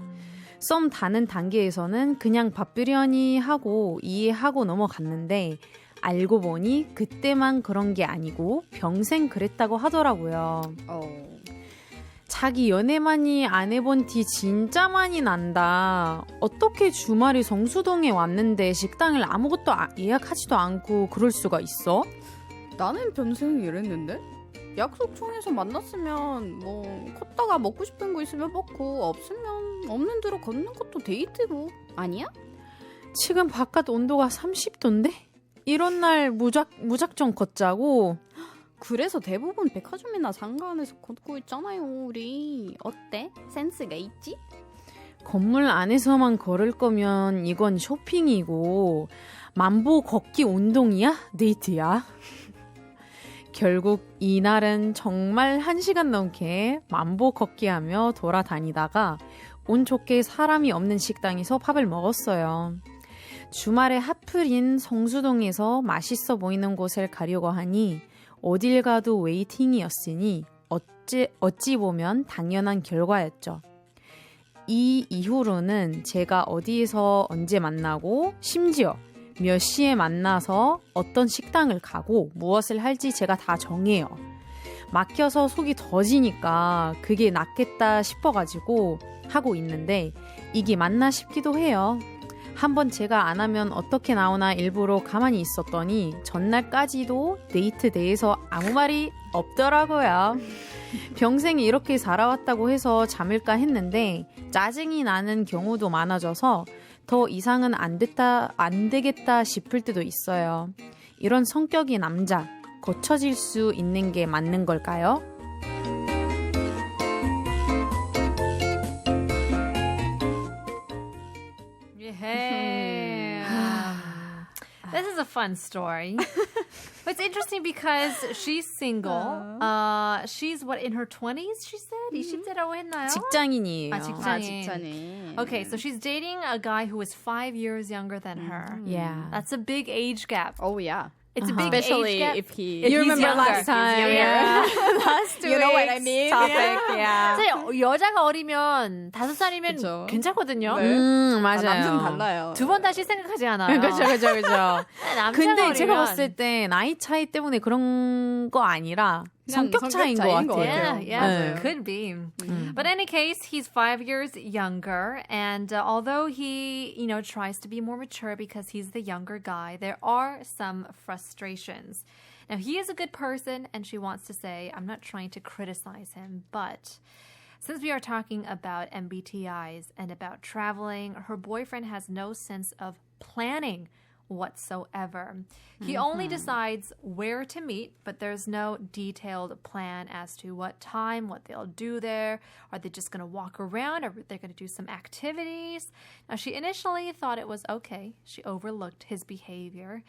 S3: 썸 타는 단계에서는 그냥 밥비려니 하고 이해하고 넘어갔는데 알고 보니 그때만 그런 게 아니고 평생 그랬다고 하더라고요. 자기 연애 많이 안 해본 티 진짜 많이 난다. 어떻게 주말에 성수동에 왔는데 식당을 아무것도 예약하지도 않고 그럴 수가 있어?
S2: 나는 평생 이랬는데? 약속 중에서 만났으면 뭐 걷다가 먹고 싶은 거 있으면 먹고 없으면 없는 대로 걷는 것도 데이트고 아니야?
S3: 지금 바깥 온도가 30도인데? 이런 날 무작정 걷자고?
S2: 그래서 대부분 백화점이나 상가안에서 걷고 있잖아요 우리. 어때? 센스가 있지?
S3: 건물 안에서만 걸을 거면 이건 쇼핑이고 만보 걷기 운동이야? 데이트야? 결국 이날은 정말 1시간 넘게 만보 걷기 하며 돌아다니다가 운 좋게 사람이 없는 식당에서 밥을 먹었어요. 주말에 하플인 성수동에서 맛있어 보이는 곳을 가려고 하니 어딜 가도 웨이팅이었으니 어찌 보면 당연한 결과였죠. 이 이후로는 제가 어디에서 언제 만나고 심지어 몇 시에 만나서 어떤 식당을 가고 무엇을 할지 제가 다 정해요. 맡겨서 속이 더지니까 그게 낫겠다 싶어가지고 하고 있는데 이게 맞나 싶기도 해요. 한번 제가 안 하면 어떻게 나오나 일부러 가만히 있었더니 전날까지도 데이트 대해서 아무 말이 없더라고요. 평생 이렇게 살아왔다고 해서 잠을까 했는데 짜증이 나는 경우도 많아져서 더 이상은 안 되겠다 싶을 때도 있어요. 이런 성격의 남자 고쳐질 수 있는 게 맞는 걸까요?
S1: Yeah. This is a fun story. It's interesting because she's single. She's what, in her 20s, she said? 20대라고 했나요?
S3: 직장인이에요.
S1: 직장인. Okay, so she's dating a guy who is 5 years younger than her.
S3: Yeah.
S1: That's a big age gap.
S2: Oh yeah.
S1: It's a big
S2: Especially
S1: age gap.
S2: if he.
S3: You
S1: he's
S3: remember
S1: younger.
S3: last time?
S1: Yeah.
S3: Last
S2: You know what I
S3: week's
S2: mean?
S3: topic. Yeah.
S1: 사실 여자가 어리면 5살이면
S2: 그쵸.
S1: 괜찮거든요.
S2: 네.
S3: 맞아요.
S2: 남자는 달라요.
S1: 두 번 다시 생각하지 않아요.
S3: 그렇죠.
S1: 남자가
S3: 근데 제가
S1: 어리면
S3: 봤을 때 나이 차이 때문에 그런 거 아니라
S2: 그냥
S3: 성격 차이인 것
S2: 성격 차이인 것
S3: 같아요.
S1: Yeah, yeah,
S3: 네.
S1: could be. But in any case, he's 5 years younger, and although he, tries to be more mature because he's the younger guy, there are some frustrations. Now, he is a good person, and she wants to say, I'm not trying to criticize him, but since we are talking about MBTIs and about traveling, her boyfriend has no sense of planning whatsoever. He only decides where to meet, but there's no detailed plan as to what time, what they'll do there. Are they just going to walk around, or are they going to do some activities? Now, she initially thought it was okay. She overlooked his behavior.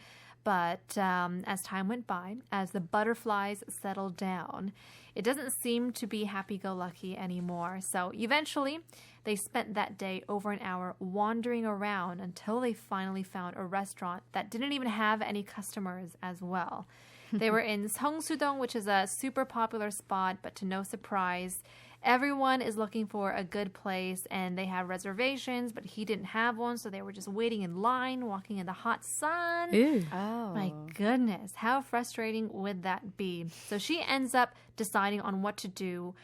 S1: But as time went by, as the butterflies settled down, it doesn't seem to be happy-go-lucky anymore. So eventually, they spent that day over an hour wandering around until they finally found a restaurant that didn't even have any customers as well. They were in Seongsu-dong, which is a super popular spot, but to no surprise, everyone is looking for a good place and they have reservations, but he didn't have one, so they were just waiting in line, walking in the hot sun.
S3: Ew.
S2: Oh.
S1: My goodness, how frustrating would that be? So she ends up deciding on what to do,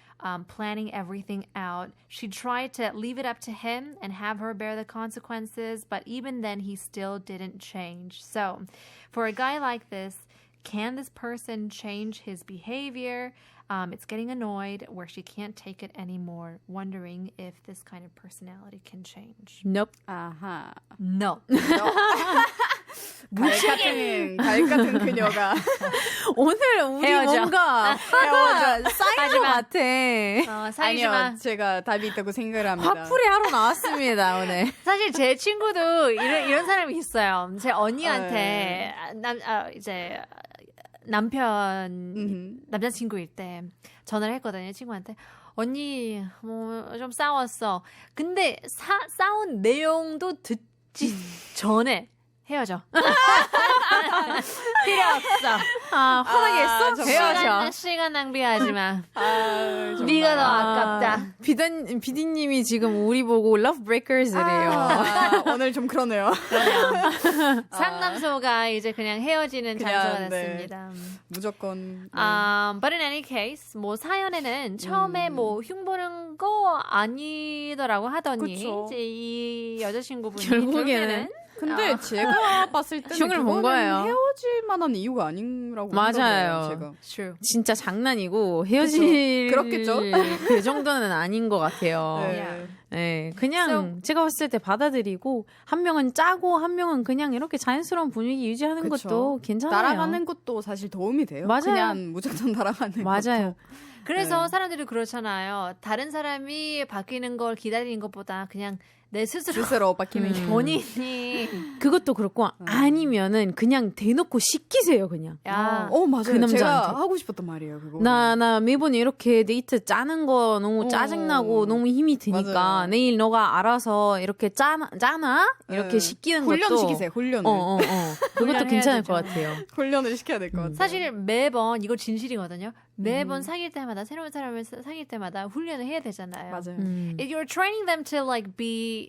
S1: planning everything out. She tried to leave it up to him and have her bear the consequences, but even then, he still didn't change. So for a guy like this, can this person change his behavior? It's getting annoyed where she can't take it anymore, wondering if this kind of personality can change.
S3: Nope.
S2: 아하.
S1: No.
S2: 갈 같은 그녀가
S3: 오늘 우리
S1: 헤어져.
S3: 뭔가 화가 쌓인 것 같아.
S1: 사귀지 마.
S2: 아니요, 제가 답이 있다고 생각을 합니다.
S3: 화풀이 하러 나왔습니다 오늘.
S1: 사실 제 친구도 이런 사람이 있어요. 제 언니한테 이제 남자친구일 때 전화를 했거든요. 친구한테. 언니 뭐 좀 싸웠어. 근데 싸운 내용도 듣지 전에 헤어져. 필요 없어.
S3: 화나게 했어? 헤어져.
S1: 시간 낭비하지 마.
S2: 정말.
S1: 네가 더 아깝다.
S3: 비디님이 지금 우리 보고 Love Breakers래요.
S2: 오늘 좀 그러네요.
S1: 상담소가 이제 그냥 헤어지는
S2: 그냥,
S1: 장소가
S2: 네.
S1: 됐습니다.
S2: 무조건.
S1: But in any case, 뭐 사연에는 처음에 뭐 흉보는 거 아니더라고 하더니
S2: 그쵸.
S1: 이제 이 여자친구분이
S3: 결국에는
S2: 근데 제가 봤을 때는
S3: 흉을 본
S2: 그거는
S3: 거예요.
S2: 헤어질 만한 이유가 아니라고
S3: 맞아요.
S2: 생각해요, 제가.
S1: True.
S3: 진짜 장난이고 헤어질
S2: 그렇겠죠?
S3: 그 정도는 아닌 것 같아요.
S2: 네.
S3: 네, 그냥 제가 봤을 때 받아들이고 한 명은 짜고 한 명은 그냥 이렇게 자연스러운 분위기 유지하는
S2: 그쵸.
S3: 것도 괜찮아요.
S2: 날아가는 것도 사실 도움이 돼요.
S3: 맞아요.
S2: 그냥 무작정 날아가는
S3: 맞아요.
S1: 그래서
S2: 네.
S1: 사람들이 그렇잖아요. 다른 사람이 바뀌는 걸 기다리는 것보다 그냥 내 스스로
S2: 스스로 바뀌는 게.
S1: 본인이
S3: 그것도 그렇고 아니면은 그냥 대놓고 시키세요 그냥.
S1: 야
S2: 맞아요.
S3: 그 남자한테.
S2: 제가 하고 싶었던 말이에요. 그거.
S3: 나 매번 이렇게 데이트 짜는 거 너무 짜증나고 너무 힘이 드니까
S2: 맞아요.
S3: 내일 너가 알아서 이렇게 짜나? 이렇게
S2: 네.
S3: 시키는
S2: 훈련
S3: 것도
S2: 시키세요. 훈련을.
S3: 그것도
S1: 훈련해야
S3: 괜찮을
S1: 되죠.
S3: 것 같아요.
S2: 훈련을 시켜야 될 것 같아요.
S1: 사실 매번 이거 진실이거든요. 매번 사귈 때마다 새로운 사람을 사귈 때마다 훈련을 해야 되잖아요.
S2: 맞아요.
S1: If you're training them to like be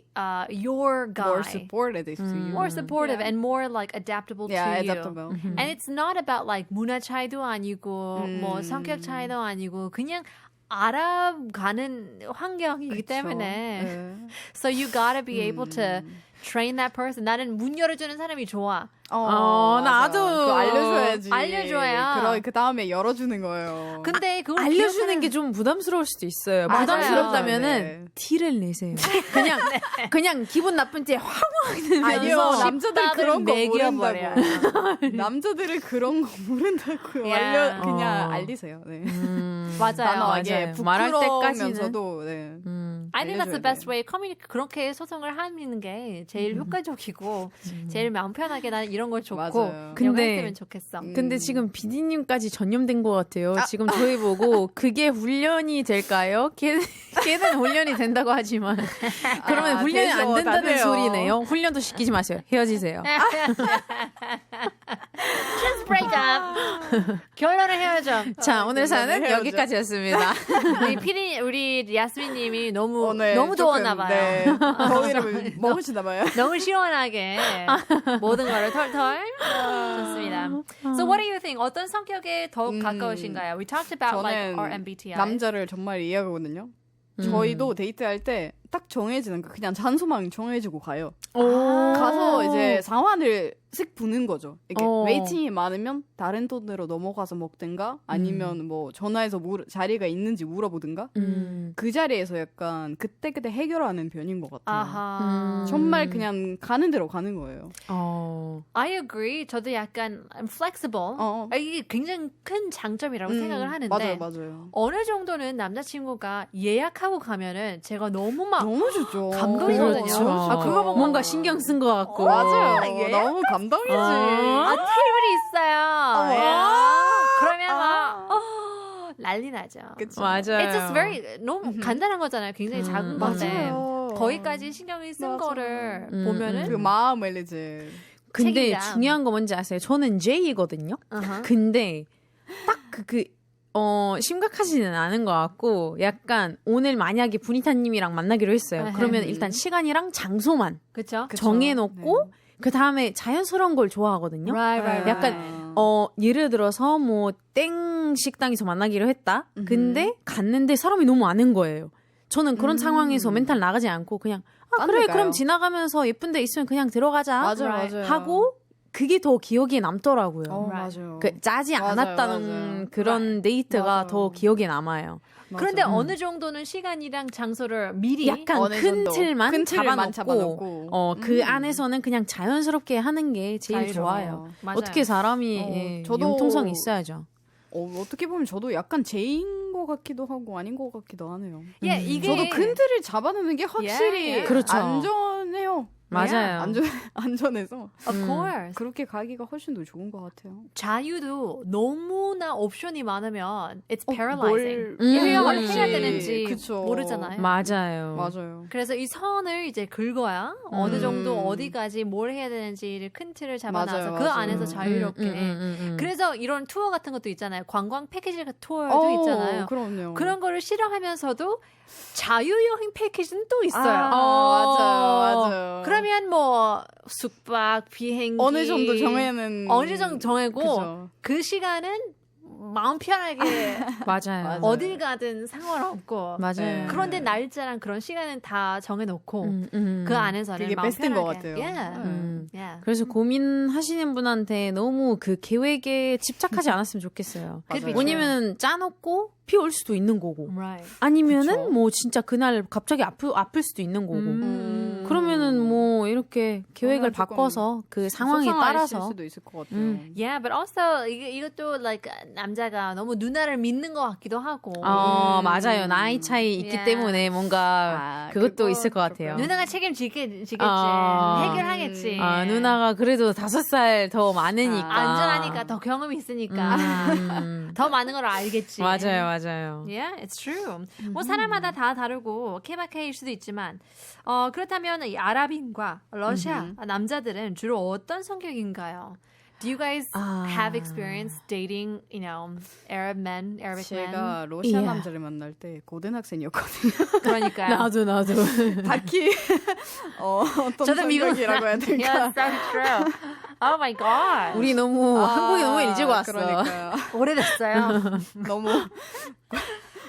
S1: your guy,
S2: More supportive to you.
S1: more supportive
S2: Yeah.
S1: and more like adaptable
S2: Yeah,
S1: to you.
S2: adaptable.
S1: And it's not about like 문화 차이도 아니고 뭐 성격 차이도 아니고 그냥 알아가는 환경이기
S2: 그쵸.
S1: 때문에
S2: 네.
S1: so you gotta be able to train that person. 나는 문 열어주는 사람이 좋아.
S3: 나도.
S2: 맞아. 그거 알려줘야지.
S1: 알려줘야.
S2: 그 다음에 열어주는 거예요.
S1: 근데 그걸
S3: 알려주는
S1: 기억하는-
S3: 게 좀 부담스러울 수도 있어요.
S1: 맞아요.
S3: 부담스럽다면은
S2: 네.
S3: 티를 내세요. 그냥 기분 나쁜 티 확
S2: 아니요,
S3: 내면서
S2: 남자들 그런 거
S1: 매겨버려요.
S2: 모른다고. 남자들은 그런 거 모른다고요.
S1: Yeah.
S2: 그냥 알리세요. 네.
S1: 맞아요.
S2: 단호하게
S3: 맞아요. 말할 때까지는.
S2: 부끄러우면서도 네.
S1: I think that's the
S2: 알려줘야
S1: best
S2: 돼요.
S1: way. 그렇게 소통을 하는 게 제일 효과적이고 제일 마음 편하게 난 이런 걸 좋고
S2: 맞아요.
S1: 이런 거
S3: 근데-
S1: 했으면 좋겠어.
S3: 근데 지금 비디님까지 전염된 것 같아요. 지금 저희 보고 그게 훈련이 될까요? 걔는 훈련이 된다고 하지만 그러면 훈련이 안
S2: 되죠.
S3: 된다는
S2: 다 돼요.
S3: 소리네요. 훈련도 시키지 마세요. 헤어지세요.
S1: Just break up. 결론을 헤어져.
S3: 자, 오늘 사연은
S2: 헤어져.
S3: 여기까지였습니다.
S1: 우리 야스민님이 너무
S2: 오늘
S1: 너무
S2: 조금,
S1: 더웠나 봐요.
S2: 네. 더위를 먹으시나 봐요.
S1: 너무 시원하게 모든 거를 털털. 좋습니다. So what do you think? 어떤 성격에 더욱 가까우신가요? We talked about like
S2: 저는
S1: our MBTI.
S2: 남자를 정말 이해하거든요. 저희도 데이트할 때 딱 정해지는 거 그냥 잔소망 정해지고 가요. 가서 이제 상황을 슥 보는 거죠. 이렇게
S3: 어.
S2: 웨이팅이 많으면 다른 돈으로 넘어가서 먹든가 아니면 뭐 전화해서 자리가 있는지 물어보든가 그 자리에서 약간 그때그때 해결하는 편인 것 같아요.
S1: 아하.
S2: 정말 그냥 가는 대로 가는 거예요.
S1: I agree. 저도 약간 I'm flexible. 이게 굉장히 큰 장점이라고 생각을 하는데
S2: 맞아요.
S1: 어느 정도는 남자친구가 예약하고 가면은 제가 너무 막
S2: 너무 좋죠.
S1: 감동이거든요.
S3: 그렇죠.
S1: 그거 보고
S3: 뭔가 신경 쓴 것 같고.
S2: 맞아요.
S1: 예?
S2: 너무 감동이지.
S1: 테이블이 있어요. 예. 그러면 막 난리 나죠.
S2: 그쵸?
S3: 맞아요.
S1: It's just very 너무 간단한 거잖아요. 굉장히 작은 건데
S2: 맞아요.
S1: 거기까지 신경이 쓴
S2: 맞아요.
S1: 거를 보면은
S2: 그 마음을 이제
S3: 근데
S1: 책임감.
S3: 중요한 거 뭔지 아세요? 저는 J이거든요.
S1: uh-huh.
S3: 근데 딱 심각하지는 않은 것 같고 약간 오늘 만약에 분이타님이랑 만나기로 했어요. 그러면 일단 시간이랑 장소만
S1: 그쵸?
S3: 정해놓고 그 다음에 자연스러운 걸 좋아하거든요.
S1: Right.
S3: 약간 예를 들어서 뭐 땡 식당에서 만나기로 했다. 근데 갔는데 사람이 너무 많은 거예요. 저는 그런 상황에서 멘탈 나가지 않고 그냥 그래
S2: 그러니까요.
S3: 그럼 지나가면서 예쁜 데 있으면 그냥 들어가자
S2: 맞아요.
S3: 하고 그게 더 기억에 남더라고요.
S2: 맞아요.
S3: 그 짜지
S2: 맞아요,
S3: 않았다는
S2: 맞아요.
S3: 그런 데이트가
S2: 맞아요.
S3: 더 기억에 남아요.
S1: 그런데
S2: 맞아.
S1: 어느 정도는 시간이랑 장소를 미리
S3: 약간
S2: 어느
S3: 큰
S2: 정도.
S3: 틀만
S2: 큰 틀만
S3: 잡아놓고
S2: 잡아놓고.
S3: 그 안에서는 그냥 자연스럽게 하는 게 제일
S2: 자유로워요.
S3: 좋아요.
S1: 맞아요.
S3: 어떻게 사람이
S2: 저도-
S3: 융통성이 있어야죠.
S2: 어떻게 보면 저도 약간 제인 것 같기도 하고 아닌 것 같기도 하네요.
S1: 예, 이게
S2: 저도 큰 틀을 잡아놓는 게 확실히
S1: Yeah.
S3: 그렇죠.
S2: 안전해요.
S3: 맞아요.
S2: 안전해서
S1: of course
S2: 그렇게 가기가 훨씬 더 좋은 것 같아요.
S1: 자유도 너무나 옵션이 많으면 it's
S2: 뭘
S1: paralyzing.
S3: 뭘
S1: 뭘
S3: 할지.
S1: 해야 되는지
S2: 그쵸.
S1: 모르잖아요.
S3: 맞아요.
S2: 맞아요.
S1: 그래서 이 선을 이제 긁어야 어느 정도 어디까지 뭘 해야 되는지를 큰 틀을 잡아놔서
S2: 맞아요,
S1: 그
S2: 맞아요.
S1: 안에서 자유롭게. 그래서 이런 투어 같은 것도 있잖아요. 관광 패키지 투어도 있잖아요.
S2: 그럼요.
S1: 그런 거를 싫어하면서도 자유여행 패키지는 또 있어요.
S2: 맞아요.
S1: 그러면 뭐 숙박, 비행기
S2: 어느 정도 정해는
S1: 어느 정도 정하고
S2: 그죠.
S1: 그 시간은 마음 편하게
S3: 맞아요.
S2: 맞아요.
S1: 어딜 가든 상관없고
S3: 맞아요.
S2: 네.
S1: 그런데 날짜랑 그런 시간은 다 정해놓고 그 안에서는
S2: 그게
S1: 마음
S2: 베스트인 것
S1: 편하게.
S2: 같아요.
S1: Yeah.
S3: 음.
S1: Yeah.
S3: 그래서 고민하시는 분한테 너무 그 계획에 집착하지 않았으면 좋겠어요.
S1: Could be
S3: 왜냐면 짜놓고 비 올 수도 있는 거고
S1: Right.
S3: 아니면은
S2: 그쵸.
S3: 뭐 진짜 그날 갑자기 아플 수도 있는 거고 그러면은 뭐 이렇게 계획을
S2: 조금
S3: 바꿔서 그 상황에
S2: 속상하실
S3: 따라서
S2: 수도 있을 것 같아요.
S1: Yeah, but also 이것도 like 남자가 너무 누나를 믿는 것 같기도 하고
S3: 맞아요. 나이 차이 있기
S1: Yeah.
S3: 때문에 뭔가 그것도
S2: 그거
S3: 있을 것 같아요.
S1: 누나가 책임지겠지.
S3: 아.
S1: 해결하겠지.
S3: 누나가 그래도 5살 더 많으니까
S1: 안전하니까 더 경험이 있으니까 더 많은 걸 알겠지.
S3: 맞아요.
S1: Yeah, it's true. 뭐 사람마다 다 다르고 케바케일 수도 있지만 그렇다면 이 아랍인과 러시아 남자들은 주로 어떤 성격인가요? Do you guys have experience dating, Arab men, Arabic men?
S2: 제가 러시아
S3: 예.
S2: 남자를 만날 때 고등학생이었거든요.
S1: 그러니까요.
S3: 나도
S2: 딱히 어떤
S1: 저도 미국
S2: 성격이라고 해야 될까?
S1: Yes, that's true. Oh my god.
S3: 우리 너무 한국에 너무 일찍 왔어.
S2: 그러니까요.
S1: 오래됐어요.
S2: 너무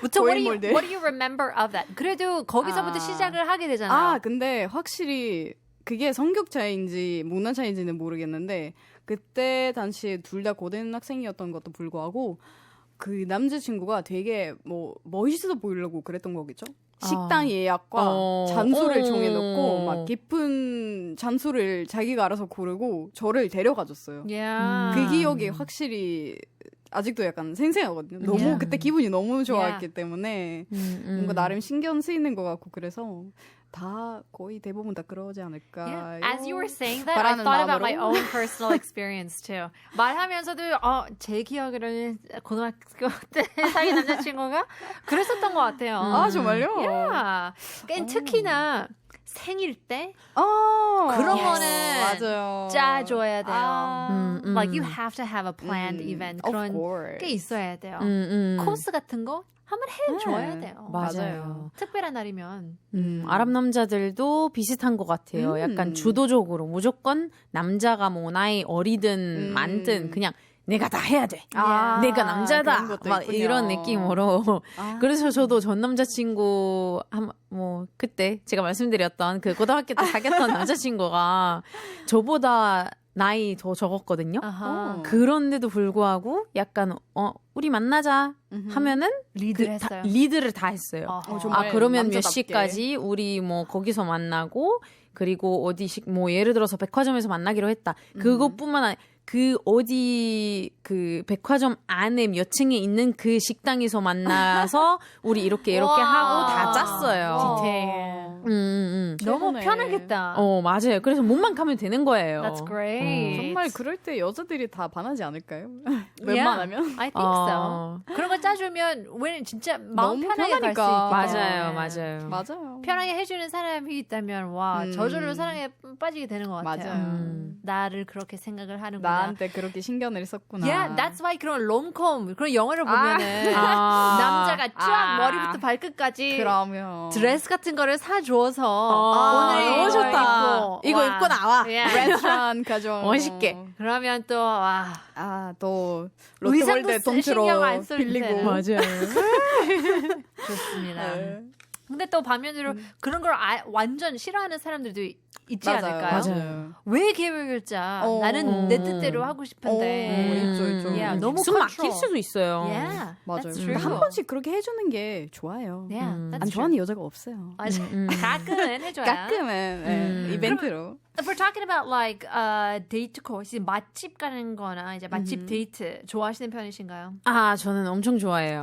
S1: So
S2: 고인물들.
S1: what do you remember of that? 그래도 거기서부터 시작을 하게 되잖아요.
S2: 근데 확실히 그게 성격 차이인지 문화 차이인지는 모르겠는데 그때 당시에 둘 다 고등학생이었던 것도 불구하고 그 남자친구가 되게 뭐 멋있어 보이려고 그랬던 거겠죠? 식당 예약과 장소를 정해놓고 막 깊은 장소를 자기가 알아서 고르고 저를 데려가 줬어요.
S1: Yeah.
S2: 그 기억이 확실히 아직도 약간 생생하거든요. 너무
S1: Yeah.
S2: 그때 기분이 너무 좋았기 때문에 뭔가 나름 신경 쓰이는 것 같고 그래서 다 거의 대부분 다 그러지 않을까.
S1: Yeah. As you were saying that, I
S2: 바라는
S1: thought about my
S2: 마음으로.
S1: own personal experience too. 말하면서도 제 기억으로는 고등학교 때 사귄 남자친구가 그랬었던 것 같아요.
S2: 아 정말요?
S1: Yeah. 그러니까 특히나 생일 때
S2: 그런
S1: 거는
S2: 맞아요.
S1: 짜줘야 돼요.
S3: 음.
S1: Like you have to have a planned event
S2: of
S1: 그런
S2: course.
S1: 게 있어야 돼요.
S3: 음.
S1: 코스 같은 거 한번 해줘야 돼요.
S3: 맞아요.
S1: 특별한 날이면.
S3: 아랍 남자들도 비슷한 것 같아요. 약간 주도적으로 무조건 남자가 뭐 나이 어리든 많든 그냥 내가 다 해야 돼. 내가 남자다.
S2: 그런 것도
S3: 막
S2: 있군요.
S3: 이런 느낌으로. 그래서 저도 전 남자친구 뭐 그때 제가 말씀드렸던 그 고등학교 때 사귀었던 남자친구가 저보다 나이 더 적었거든요.
S1: 아하.
S3: 그런데도 불구하고 약간 우리 만나자 하면은
S1: 리드를 했어요.
S3: 리드를 다 했어요.
S1: 어허.
S2: 정말
S3: 그러면 몇
S2: 남자답게.
S3: 시까지 우리 뭐 거기서 만나고 그리고 어디식 뭐 예를 들어서 백화점에서 만나기로 했다. 그것뿐만 아니라 그 어디 그 백화점 안에 몇 층에 있는 그 식당에서 만나서 우리 이렇게
S1: 와.
S3: 하고 다 짰어요.
S1: 디테일. 너무
S2: 최고네.
S1: 편하겠다.
S3: 맞아요. 그래서 몸만 가면 되는 거예요.
S1: That's great.
S2: 정말 그럴 때 여자들이 다 반하지 않을까요? 웬만하면.
S1: I think so. 그런 거 짜주면 우리는 진짜 마음
S2: 너무
S1: 편하게 갈 수 있기
S3: 맞아요,
S1: 때문에.
S3: 맞아요.
S2: 맞아요.
S1: 편하게 해주는 사람이 있다면 와 저절로 사랑에 빠지게 되는 것 같아요.
S2: 맞아요.
S1: 나를 그렇게 생각을 하는구나.
S2: 나한테 그렇게 신경을 썼구나.
S1: Yeah, that's why 그런 롬콤 그런 영화를 보면은 남자가 쫙 머리부터 발끝까지
S2: 그러면
S1: 드레스 같은 거를 사줘서 오늘
S3: 너무 좋다. 이거 입고 나와.
S2: 레스토랑 가져.
S3: 멋있게.
S1: 그러면 또 와.
S2: 또
S1: 의상도
S2: 롯데월드 통째로
S1: 신경 안 써도
S2: 빌리고.
S1: 되는.
S3: 맞아요.
S1: 좋습니다.
S2: 네.
S1: 근데 또 반면으로 그런 걸 완전 싫어하는 사람들도 있지 않을까요?
S3: 맞아요.
S1: 왜 계획을 짜? 나는 내 뜻대로 하고 싶은데.
S2: 있죠.
S1: Yeah, 너무
S3: 숨 막힐
S1: control.
S3: 수도 있어요.
S1: Yeah,
S2: 맞아요.
S1: that's
S2: 근데
S1: true.
S2: 한 번씩 그렇게 해주는 게 좋아요.
S1: Yeah,
S3: 음.
S1: that's
S2: 안
S1: true.
S2: 좋아하는 여자가 없어요.
S1: 맞아. 가끔은 해줘야.
S2: 가끔은 네, 이벤트로.
S1: If we're talking about like 데이트 코스, 맛집 가는 거나 이제 맛집 데이트 좋아하시는 편이신가요?
S3: 아, 저는 엄청 좋아해요.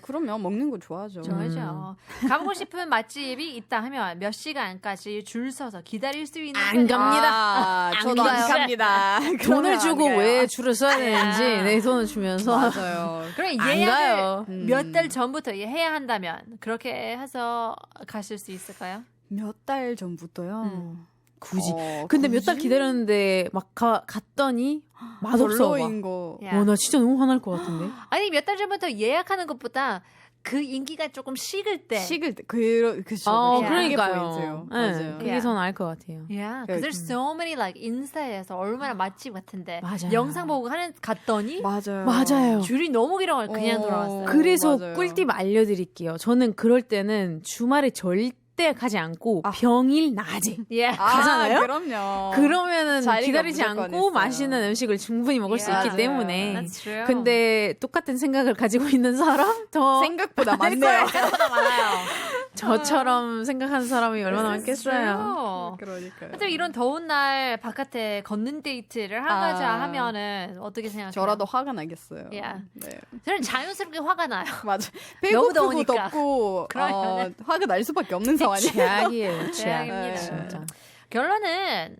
S2: 그러면 먹는 거 좋아하죠.
S1: 좋아하죠. 가보고 싶은 맛집이 있다 하면 몇 시간까지 줄 서서 기다릴 수 있는
S3: 안
S1: 편이에요?
S3: 갑니다.
S2: 저도 안
S1: 가요.
S2: 갑니다.
S3: 돈을 주고
S2: 그러면 안 가요.
S3: 왜 줄을 서야 되는지 내 돈을 주면서
S2: 맞아요.
S1: 그럼
S3: 안
S1: 예약을
S3: 가요.
S1: 몇 달 전부터 해야 한다면 그렇게 해서 가실 수 있을까요?
S2: 몇 달 전부터요.
S3: 굳이. 근데 몇 달
S2: 굳이?
S3: 기다렸는데 막 갔더니 맛없어.
S2: 별로인 거.
S1: Yeah.
S3: 나 진짜 너무 화날 것 같은데.
S1: 아니 몇 달 전부터 예약하는 것보다 그 인기가 조금 식을 때.
S2: 식을 때 그죠.
S3: 그러니까요.
S2: 맞아요.
S3: 그게 더 나을 것 같아요.
S1: Yeah, because there's so many like 인스타에서 얼마나 맛집 같은데
S3: 맞아요.
S1: 영상 보고 갔더니
S3: 맞아요.
S1: 줄이 너무 길어가지고 그냥 돌아왔어요.
S3: 그래서
S2: 맞아요.
S3: 꿀팁 알려드릴게요. 저는 그럴 때는 주말에 절대 가지 않고 평일 낮에
S1: Yeah.
S3: 가잖아요?
S2: 그럼요.
S3: 그러면은
S2: 자리가
S3: 기다리지
S2: 무조건
S3: 않고
S2: 있어요.
S3: 맛있는 음식을 충분히 먹을 수
S1: Yeah.
S3: 있기 때문에.
S1: That's true.
S3: 근데 똑같은 생각을 가지고 있는 사람 더
S2: 생각보다 많네요.
S1: 생각보다 많아요.
S3: 저처럼 생각하는 사람이 얼마나 많겠어요.
S2: 그러니까요.
S1: 하여튼 이런 더운 날 바깥에 걷는 데이트를 하자 하면은 어떻게 생각해요?
S2: 저라도 화가 나겠어요.
S1: Yeah.
S2: 네.
S1: 저는 자연스럽게 화가 나요.
S2: 맞아.
S1: 너무
S2: 배고프고
S1: 더우니까.
S2: 덥고
S1: 그러면은.
S2: 화가 날 수밖에 없는 상황이에요.
S3: 최악이에요. 최악.
S1: 최악입니다.
S3: 진짜.
S1: 결론은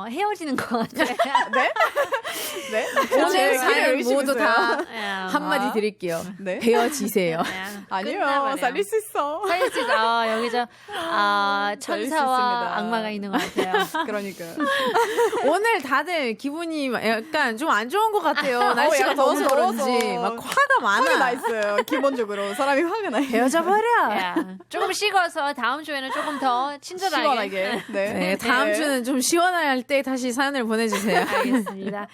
S1: 헤어지는 것 같아요.
S2: 네?
S3: 오늘 사연
S2: 열심히
S3: 모두
S2: 쓰세요.
S3: 다
S1: Yeah.
S3: 한마디 드릴게요.
S2: 네?
S3: 헤어지세요.
S1: Yeah.
S2: 아니요.
S1: 끝나버려요.
S2: 살릴 수 있어.
S1: 살릴 수 있어. 여기
S2: 살릴 수
S1: 천사와
S2: 있습니다.
S1: 악마가 있는 것 같아요.
S2: 그러니까.
S3: 오늘 다들 기분이 약간 좀 안 좋은 것 같아요. 날씨가
S2: 약간
S3: 더워서
S2: 너무
S3: 그런지
S2: 더워서.
S3: 막 화가 많아.
S2: 화가 나 있어요. 기본적으로 사람이 화가 나요.
S3: 헤어져 버려.
S1: Yeah. 조금 식어서 다음 주에는 조금 더 친절하게.
S2: 시원하게.
S3: 네, 다음 주는 좀 시원할 때 다시 사연을 보내주세요.
S1: 알겠습니다.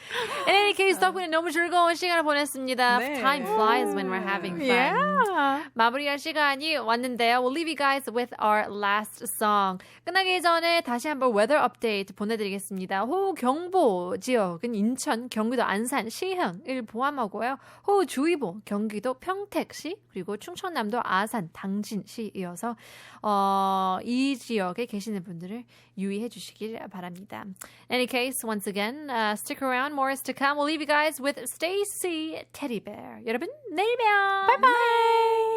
S1: In any case, 덕분에 너무 즐거운 시간을 보냈습니다.
S2: 네.
S1: Time flies when we're having fun.
S3: Yeah.
S1: 마무리할 시간이 왔는데요. We'll leave you guys with our last song. 끝나기 전에 다시 한번 weather update 보내드리겠습니다. 호우경보 지역은 인천, 경기도 안산, 시흥을 포함하고요. 호우주의보 경기도 평택시 그리고 충청남도 아산, 당진시 이어서 이 지역에 계시는 분들을 유의해 주시길 바랍니다. In any case, once again, stick around. More is to come. We'll leave you guys with Stacy Teddy Bear. 여러분, 내일 봬요. Bye bye.